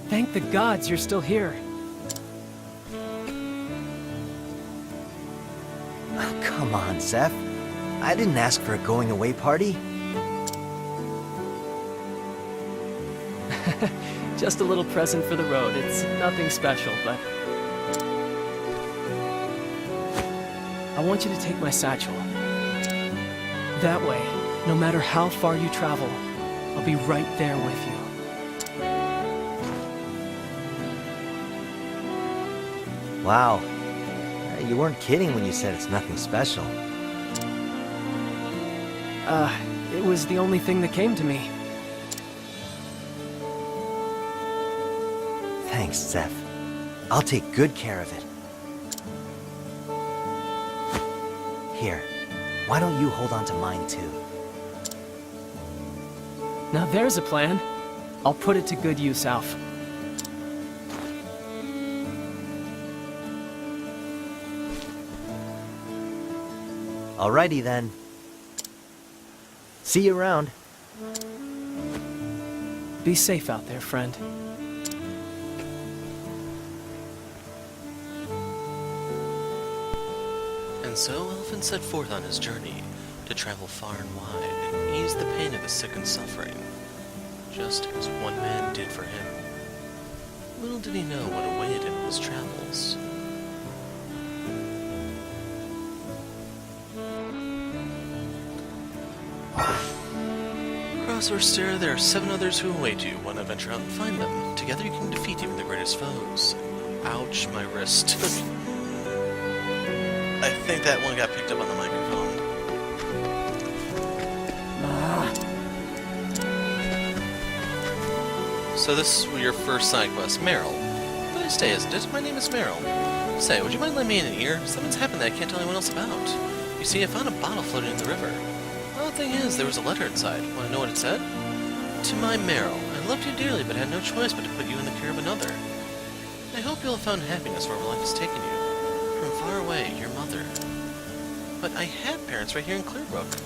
Thank the gods you're still here. Oh, come on, Zeph. I didn't ask for a going-away party. Just a little present for the road. It's nothing special, but... I want you to take my satchel. That way, no matter how far you travel, I'll be right there with you. Wow. You weren't kidding when you said it's nothing special. It was the only thing that came to me. Thanks, Zeph. I'll take good care of it. Here, why don't you hold on to mine too? Now there's a plan. I'll put it to good use, Alf. Alrighty then. See you around. Be safe out there, friend. And so Alfyn set forth on his journey to travel far and wide and ease the pain of the sick and suffering, just as one man did for him. Little did he know what awaited him in his travels. Across Orstera, there are 7 others who await you. Why not venture out and find them? Together you can defeat even the greatest foes. Ouch, my wrist. I think that one got picked up on the microphone. So this is your first side quest, Meryl. Nice day, isn't it? My name is Meryl. Say, would you mind lending me an ear? Something's happened that I can't tell anyone else about. You see, I found a bottle floating in the river. Well, the thing is, there was a letter inside. Want to know what it said? To my Meryl, I loved you dearly, but had no choice but to put you in the care of another. I hope you'll have found happiness wherever life has taken you. From far away, your mother. But I had parents right here in Clearbrook.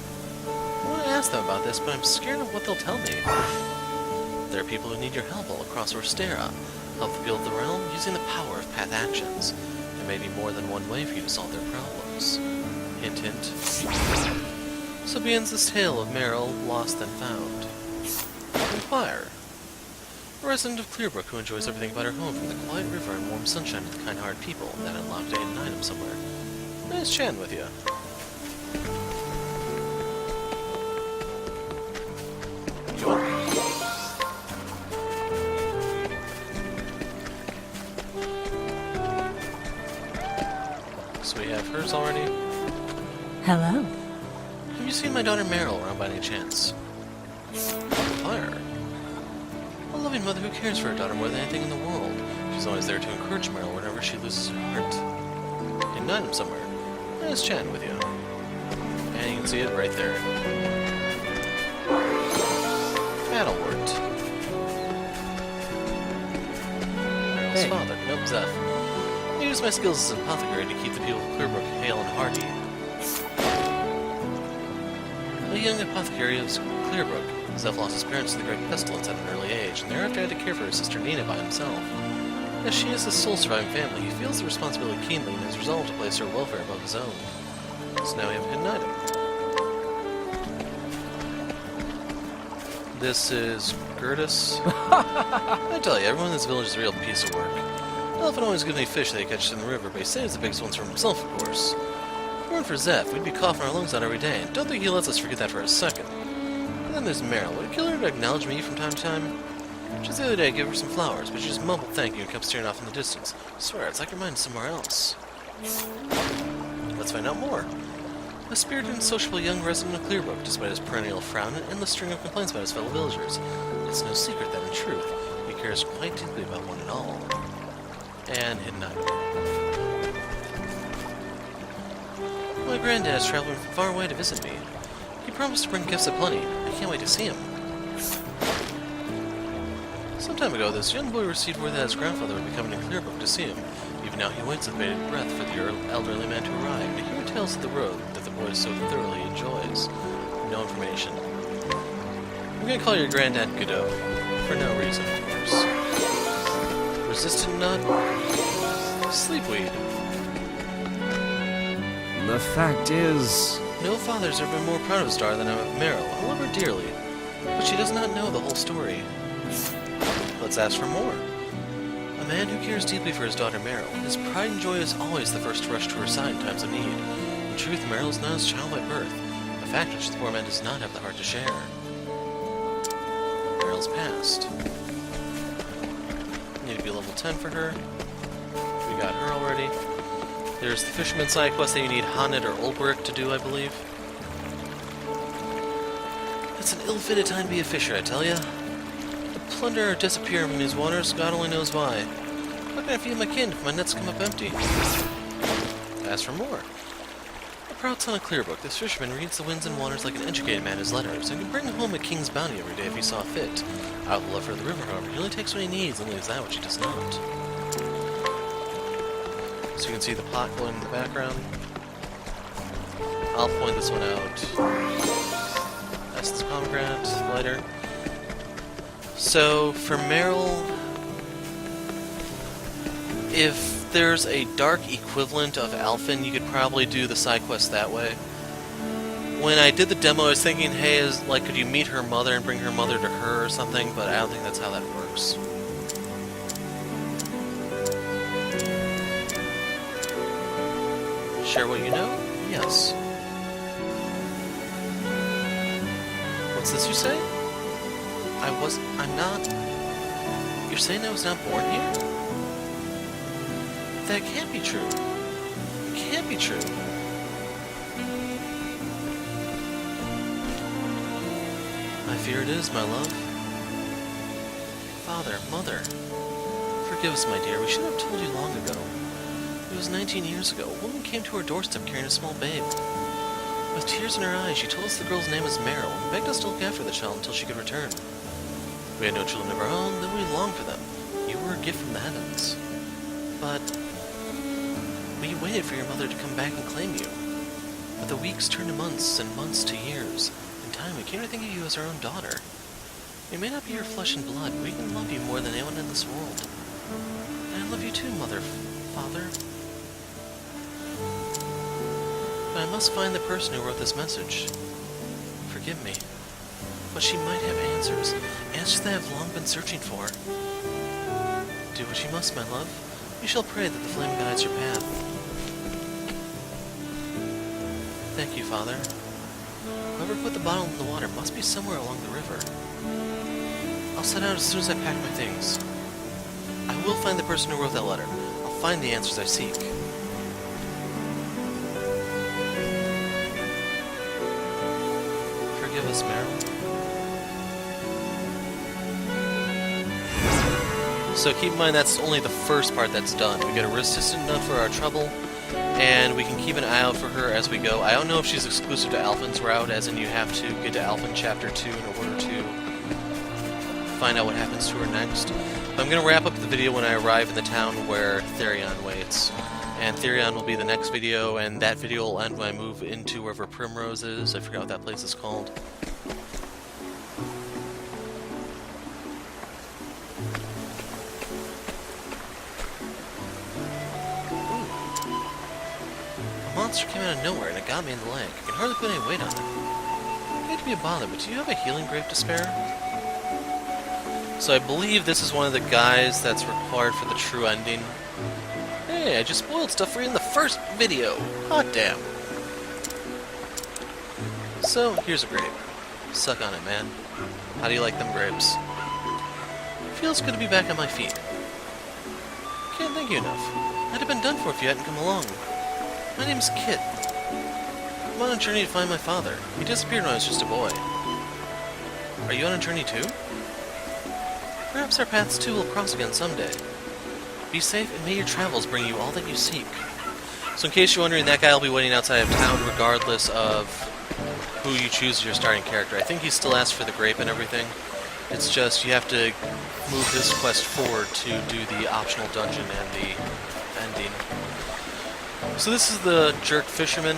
I want to ask them about this, but I'm scared of what they'll tell me. There are people who need your help all across Orstera. Help the people of the realm using the power of path actions. There may be more than one way for you to solve their problems. Hint, hint. So begins this tale of Meryl, lost and found. Inquire. A resident of Clearbrook who enjoys everything about her home, from the quiet river and warm sunshine to the kind-hearted people that unlocked a hidden item somewhere. Nice chatting with you. So we have hers already. Hello. Have you seen my daughter Meryl around by any chance? Fire. A loving mother who cares for her daughter more than anything in the world. She's always there to encourage Meryl whenever she loses her heart. Hidden item somewhere. Nice chatting with you. And you can see it right there. Battleworth. Meryl's Hey. father, nope, Zeph. I use my skills as an apothecary to keep the people of Clearbrook hale and hearty. A young apothecary of Clearbrook, Zeph lost his parents to the Great Pestilence at an early age, and thereafter had to care for his sister Nina by himself. As she is his sole surviving family, he feels the responsibility keenly and has resolved to place her welfare above his own. So now we have a hidden item. This is Gertis. I tell you, everyone in this village is a real piece of work. Alfyn always gives me fish that he catches in the river, but he saves the biggest ones for himself, of course. If it weren't for Zeph, we'd be coughing our lungs out every day, and don't think he lets us forget that for a second. And then there's Meryl. Would it kill her to acknowledge me from time to time? Just the other day I gave her some flowers, but she just mumbled thank you and kept staring off in the distance. I swear, it's like her mind's somewhere else. Let's find out more. A spirited and sociable young resident of Clearbrook, despite his perennial frown and endless string of complaints about his fellow villagers. It's no secret that, in truth, he cares quite deeply about one and all. And hidden item. My granddad is traveling from far away to visit me. He promised to bring gifts aplenty. I can't wait to see him. Some time ago, this young boy received word that his grandfather would be coming to Clearbrook to see him. Even now, he waits with bated breath for the elderly man to arrive to hear tales of the road that the boy so thoroughly enjoys. No information. I'm gonna call your granddad Godot. For no reason, of course. Resistant nut? Sleepweed. The fact is... No father's ever been more proud of his daughter than I am of Meryl. I love her dearly. But she does not know the whole story. Let's ask for more. A man who cares deeply for his daughter Meryl, his pride and joy is always the first to rush to her side in times of need. In truth, Meryl is not his child by birth, a fact which the poor man does not have the heart to share. Meryl's past. Need to be level 10 for her. We got her already. There's the fisherman side quest that you need Hannet or Ulbrich to do, I believe. It's an ill-fitted time to be a fisher, I tell ya. To plunder or disappear from these waters, God only knows why. How can I feed my kin if my nets come up empty? Ask for more. A proud son of Clearbrook, this fisherman reads the winds and waters like an educated man his letters, and can bring home a king's bounty every day if he saw fit. Out the love for the river, however, he only takes what he needs and leaves that which he does not. So you can see the pot going in the background. I'll point this one out. That's the pomegranate, lighter. So, for Meryl, if there's a dark equivalent of Alphin, you could probably do the side quest that way. When I did the demo, I was thinking, hey, could you meet her mother and bring her mother to her or something, but I don't think that's how that works. Share what you know? Yes. What's this you say? I'm not... You're saying I was not born here? That can't be true. It can't be true. I fear it is, my love. Father, Mother. Forgive us, my dear. We should have told you long ago. It was 19 years ago. A woman came to our doorstep carrying a small babe. With tears in her eyes, she told us the girl's name was Meryl and begged us to look after the child until she could return. We had no children of our own, then we longed for them. You were a gift from the heavens. But we waited for your mother to come back and claim you. But the weeks turned to months and months to years. In time, we came to think of you as our own daughter. We may not be your flesh and blood, but we can love you more than anyone in this world. And I love you too, Mother, Father. But I must find the person who wrote this message. Forgive me. But she might have answers. Answers that I have long been searching for. Do what you must, my love. We shall pray that the flame guides your path. Thank you, Father. Whoever put the bottle in the water must be somewhere along the river. I'll set out as soon as I pack my things. I will find the person who wrote that letter. I'll find the answers I seek. Forgive us, Meryl. So keep in mind that's only the first part that's done. We get a resistant nut for our trouble, and we can keep an eye out for her as we go. I don't know if she's exclusive to Alphin's route, as in you have to get to Alphin Chapter 2 in order to find out what happens to her next. But I'm going to wrap up the video when I arrive in the town where Therion waits. And Therion will be the next video, and that video will end when I move into wherever Primrose is. I forgot what that place is called. A monster came out of nowhere and it got me in the leg. I can hardly put any weight on it. I hate to be a bother, but do you have a healing grave to spare? So I believe this is one of the guys that's required for the true ending. Hey, I just spoiled stuff for you in the first video. Hot damn. So, here's a grape. Suck on it, man. How do you like them grapes? Feels good to be back on my feet. Can't thank you enough. I'd have been done for if you hadn't come along. My name's Kit. I'm on a journey to find my father. He disappeared when I was just a boy. Are you on a journey too? Perhaps our paths too will cross again someday. Be safe and may your travels bring you all that you seek. So in case you're wondering, that guy will be waiting outside of town regardless of who you choose as your starting character. I think he still asks for the grape and everything. It's just you have to move this quest forward to do the optional dungeon and the ending. So this is the jerk fisherman.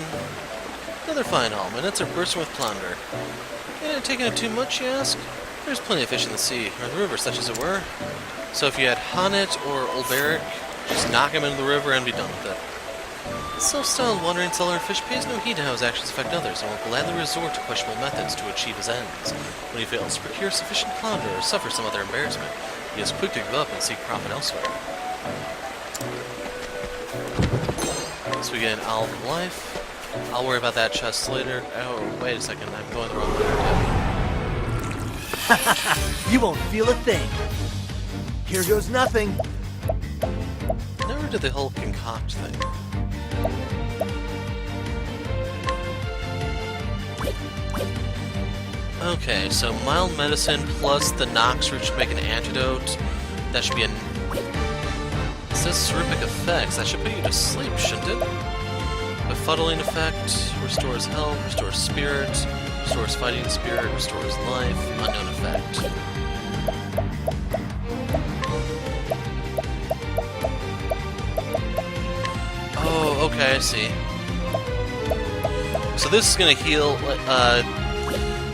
Another fine almond. It's a bursting with plunder. Ain't it taking it too much, you ask? There's plenty of fish in the sea, or the river, such as it were. So if you had Honnet or Ulberic, just knock him into the river and be done with it. The self-styled wandering seller of fish pays no heed to how his actions affect others, and will gladly resort to questionable methods to achieve his ends. When he fails to procure sufficient plunder or suffer some other embarrassment, he is quick to give up and seek profit elsewhere. So we get an olive of life. I'll worry about that chest later. Oh, wait a second, I'm going the wrong way. You won't feel a thing. Here goes nothing. Never did the whole concoct thing. Okay, so mild medicine plus the Nox root should make an antidote. That should be an... It says cerbic effects. That should put you to sleep, shouldn't it? Befuddling effect, restores health, restores spirit, restores fighting spirit, restores life, unknown effect. Oh, okay, I see. So this is gonna heal,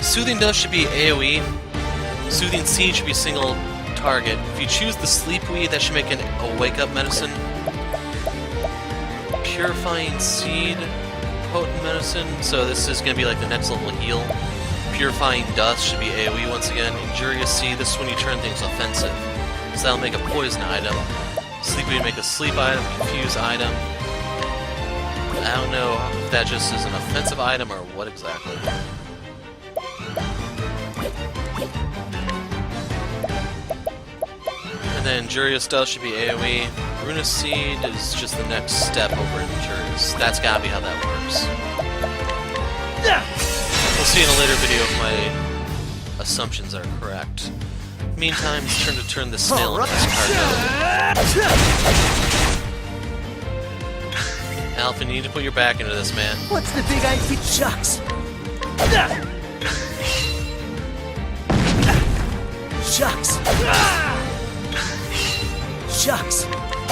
Soothing Dust should be AoE, Soothing Seed should be single target. If you choose the Sleep Weed, that should make a wake-up medicine. Purifying Seed, potent medicine, so this is gonna be like the next level heal. Purifying Dust should be AoE once again. Injurious Seed, this is when you turn things offensive. So that'll make a poison item. Sleep Weed make a sleep item, confuse item. I don't know if that just is an offensive item or what exactly. And then Injurious Dust should be AoE. Runa Seed is just the next step over in Injurious. That's gotta be how that works. We'll see in a later video if my assumptions are correct. Meantime, it's turn to turn the snail into this cargo. Alfyn, you need to put your back into this, man. What's the big idea? Shucks. Shucks. Shucks. I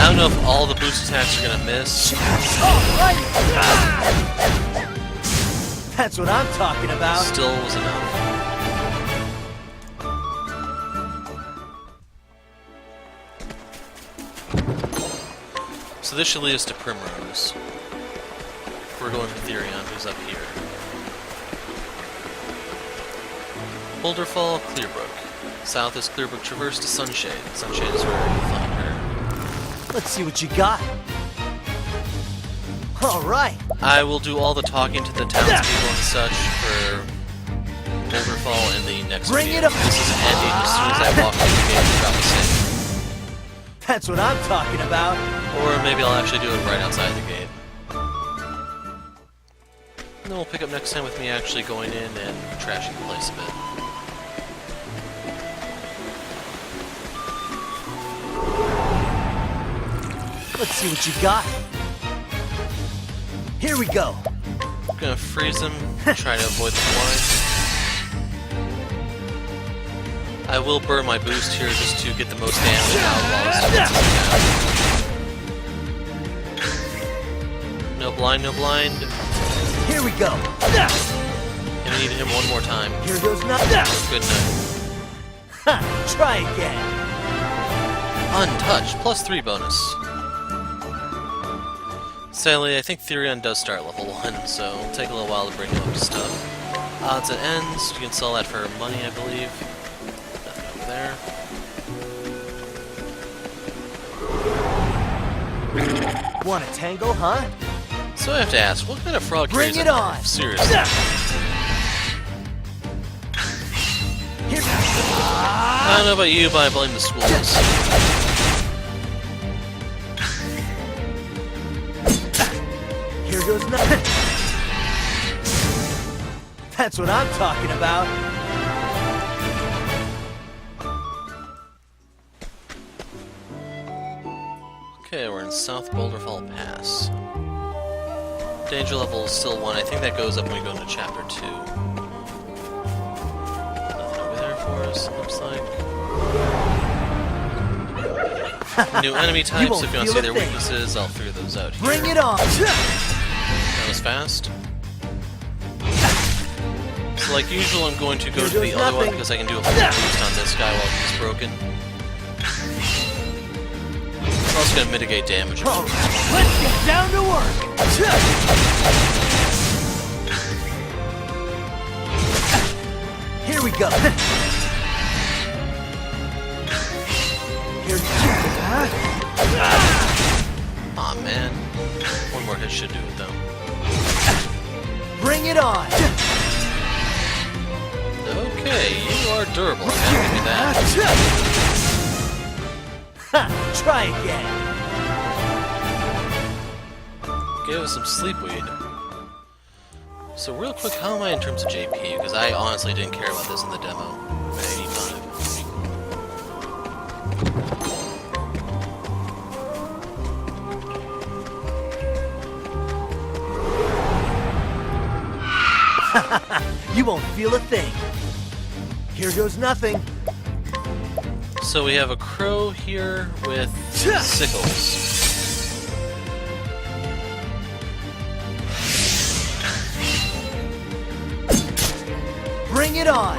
don't know if all the boost attacks are gonna miss. That's what I'm talking about. Still was enough. So this should lead us to Primrose. We're going for Therion, who's up here. Boulderfall, Clearbrook. South is Clearbrook Traverse to Sunshade. Sunshade is where you find her. Let's see what you got. All right. I will do all the talking to the townspeople and such for Boulderfall in the next Bring video. it up. This is ending as soon as I walk through the gate and drop the same. That's what I'm talking about. Or maybe I'll actually do it right outside the gate. And then we'll pick up next time with me actually going in and trashing the place a bit. Let's see what you got. Here we go. I'm gonna freeze him, try to avoid the blind. I will burn my boost here just to get the most damage out while it's no blind, no blind. Here we go. And we need to hit him one more time. Here goes nothing. Good night. Ha! Try again. Untouched, +3 bonus. Sadly, I think Therion does start level 1, so it'll take a little while to bring him up to stuff. Odds and ends, you can sell that for money, I believe. Nothing over there. Want a tango, huh? So I have to ask, what kind of frog Bring carries it a on. nerf? Seriously. Here. I don't know about you, but I blame the schools. Here goes nothing. That's what I'm talking about. Okay, we're in South Boulderfall Pass. Danger level is still 1. I think that goes up when we go into Chapter 2. Nothing over there for us, looks like. New enemy types, if you want to see their weaknesses, I'll figure those out here. Bring it on. That was fast. So like usual, I'm going to go to the other one because I can do a full boost on this guy while he's broken. I'm also going to mitigate damage. All right, let's get down to work. Here we go. Aw, man. One more hit should do it, though. Bring it on! Okay, you are durable. I gotta give you that. Ha! Try again! Gave us some sleep weed. So real quick, how am I in terms of JP? Because I honestly didn't care about this in the demo. 85. You won't feel a thing. Here goes nothing. So we have a crow here with sickles. Bring it on!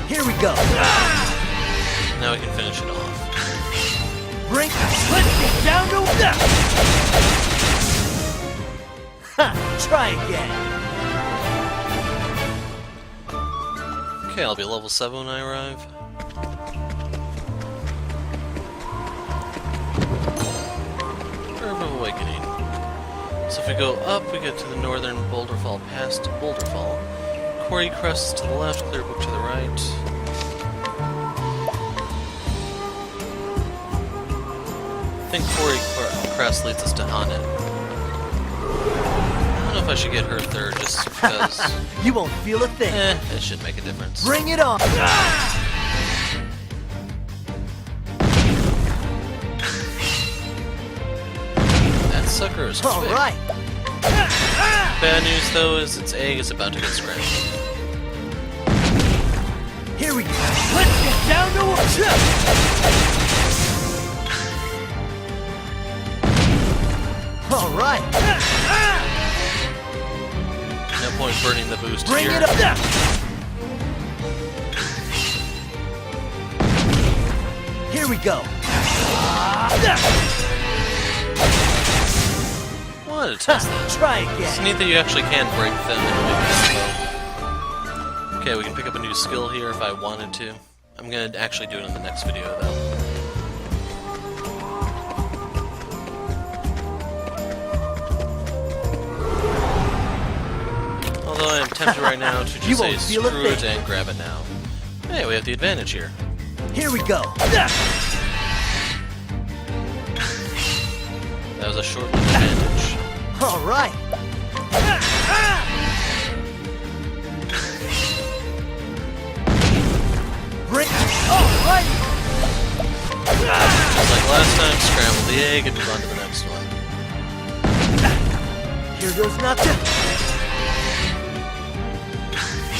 Here we go. Now we can finish it off. Let's get down to that. Ha! Try again. Okay, I'll be level 7 when I arrive. Herb of Awakening. So if we go up, we get to the northern Boulderfall, past Boulderfall. Quarry Crest to the left, Clearbrook to the right. I think Quarry Crest leads us to Hanet. I don't know if I should get her third, just because... You won't feel a thing. it should make a difference. Bring it on! That sucker is quick. All right. Bad news, though, is its egg is about to get scrambled. Here we go. Let's get down to work. All right. No point burning the boost Bring here. it up. Here we go. Wanted to test that. Try It's again. neat that you actually can break them and make them slow. Okay, we can pick up a new skill here if I wanted to. I'm gonna actually do it in the next video, though. Although I am tempted right now to You just say won't feel a screw it thing. and grab it now. Hey, we have the advantage here. Here we go. That was a short advantage. All right. Bring. All right. Just like last time, scramble the egg and move on to the next one. Here goes nothing.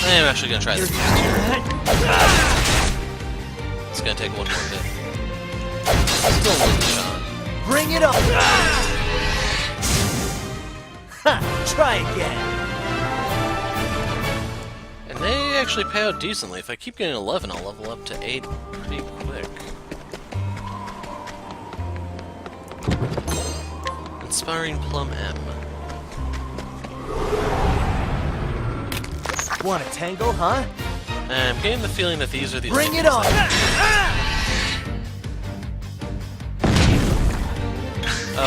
I I'm actually gonna try this boost here. It's gonna take one more hit. Still a little shot. Bring it on! Ha! Try again! And they actually pay out decently. If I keep getting 11, I'll level up to 8 pretty quick. Inspiring Plum M. Want a tangle, huh? I'm getting the feeling that these are the Bring only it things on!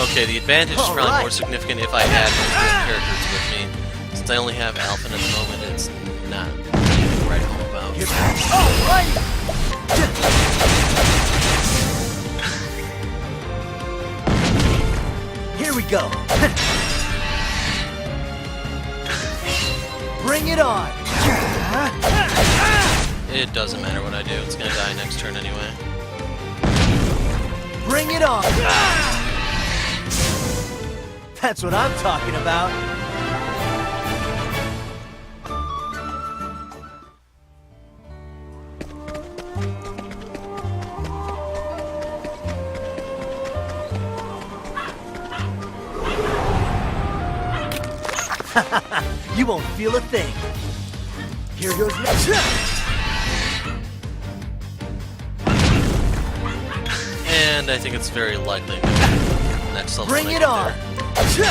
Okay, the advantage is probably more significant if I had multiple characters with me. Since I only have Alphin at the moment, it's not anything to write home about. Here we go! Bring it on! It doesn't matter what I do, it's gonna die next turn anyway. Bring it on! That's what I'm talking about! You won't feel a thing. Here goes next. And I think it's very likely next level. Bring it on! So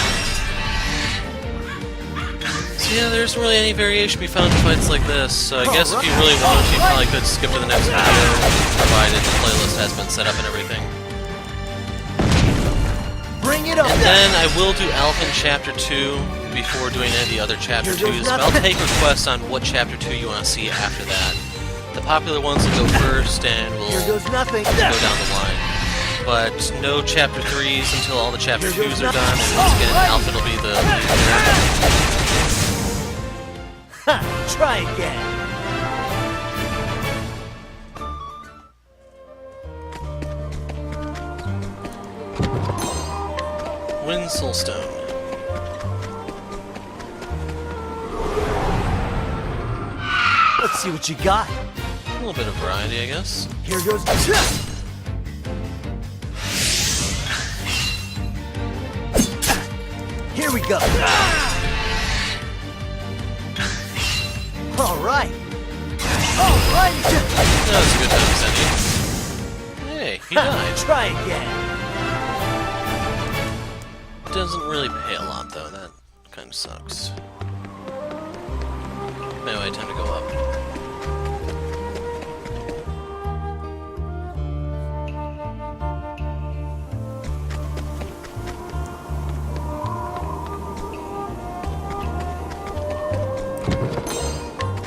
yeah, there isn't really any variation to be found in fights like this, so I guess if you really wanted to, you probably could skip to the next video, provided the playlist has been set up and everything. Bring it on! And then I will do Alphin Chapter 2 before doing any of the other Chapter 2s, but I'll take requests on what Chapter 2 you want to see after that. The popular ones will go first, and we'll Here goes nothing. go down the line. But no Chapter 3s until all the Chapter 2s are done, and once again, Alphin will be the lead there. Ha! Try again! Wind Soulstone. Let's see what you got. A little bit of variety, I guess. Here goes. Here we go. All right. All right. That was a good time, Sandy. Hey, he died. Try again. Doesn't really pay a lot, though. That kind of sucks. Anyway, time to go up.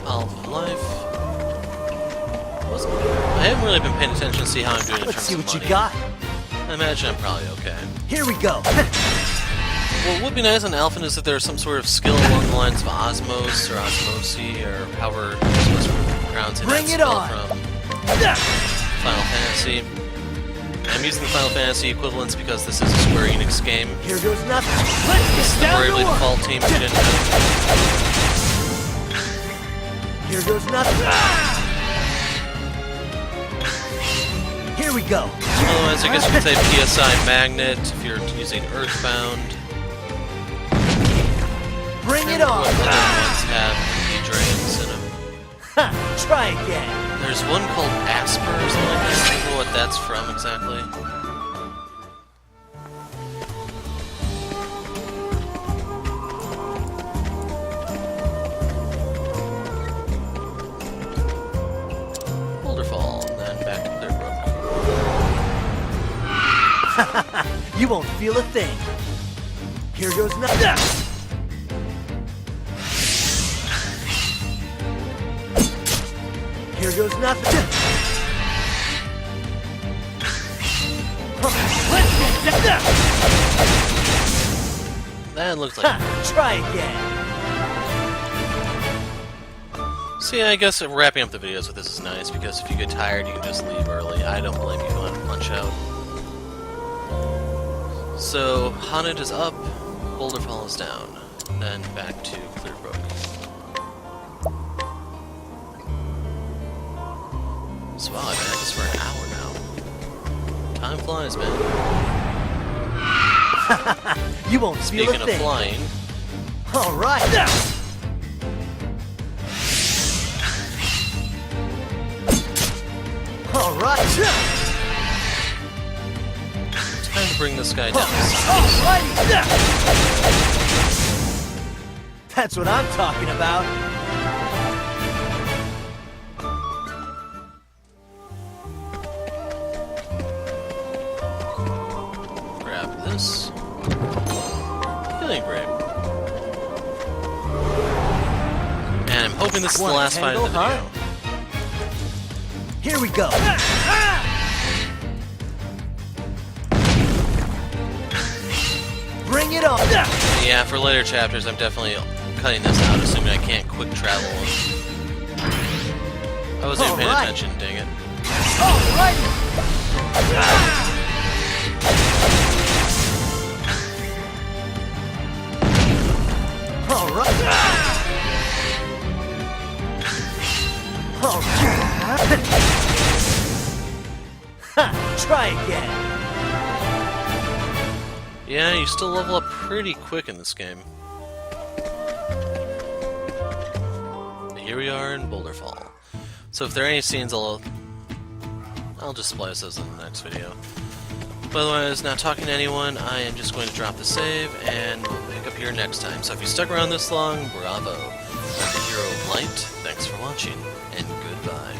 Alpha life. I haven't really been paying attention to see how I'm doing in Let's terms see of what money. you got. I imagine I'm probably okay. Here we go. What would be nice on Alphin is that there's some sort of skill along the lines of Osmos or Osmosi or however you're supposed to pronounce it. Bring it on. From Final Fantasy. I'm using the Final Fantasy equivalents because this is a Square Enix game. Here goes nothing. Let's This is get the down Bravely to work. Default team if you didn't know. Here goes nothing. Here we go. Otherwise, I guess you could say PSI Magnet if you're using Earthbound. Bring it What on. other ones have energy drains in them? Ha! Try again. There's one called Asper or something like that. I don't remember what that's from exactly. Boulderfall, and then back to Clearbrook. You won't feel a thing. Here goes nothing. Here goes nothing. Let's get down. That looks like. Ha! Try again. See, I guess wrapping up the videos with this is nice because if you get tired, you can just leave early. I don't blame you going to lunch out. So, Haunted is up, Boulderfall is down, then back to Clearbrook. this? Wow, I've been at this for an hour now. Time flies, man. You won't feel Speaking a of thing. flying, All right. All right. time to bring this guy down. Alrighty. That's what I'm talking about. Grab this. Healing grape. And I'm hoping this is the Want a last fight of the tangle, video. Here we go. Bring it on. Yeah, for later chapters, I'm definitely cutting this out, assuming I can't quick travel. I wasn't even paying Alright. attention, dang it. All right. Ha! Try again. Yeah, you still level up pretty quick in this game. Here we are in Boulder Fall. So if there are any scenes, I'll just splice those in the next video. But otherwise, not talking to anyone, I am just going to drop the save, and we'll pick up here next time. So if you stuck around this long, bravo. I'm the Hero of Light, thanks for watching, and goodbye.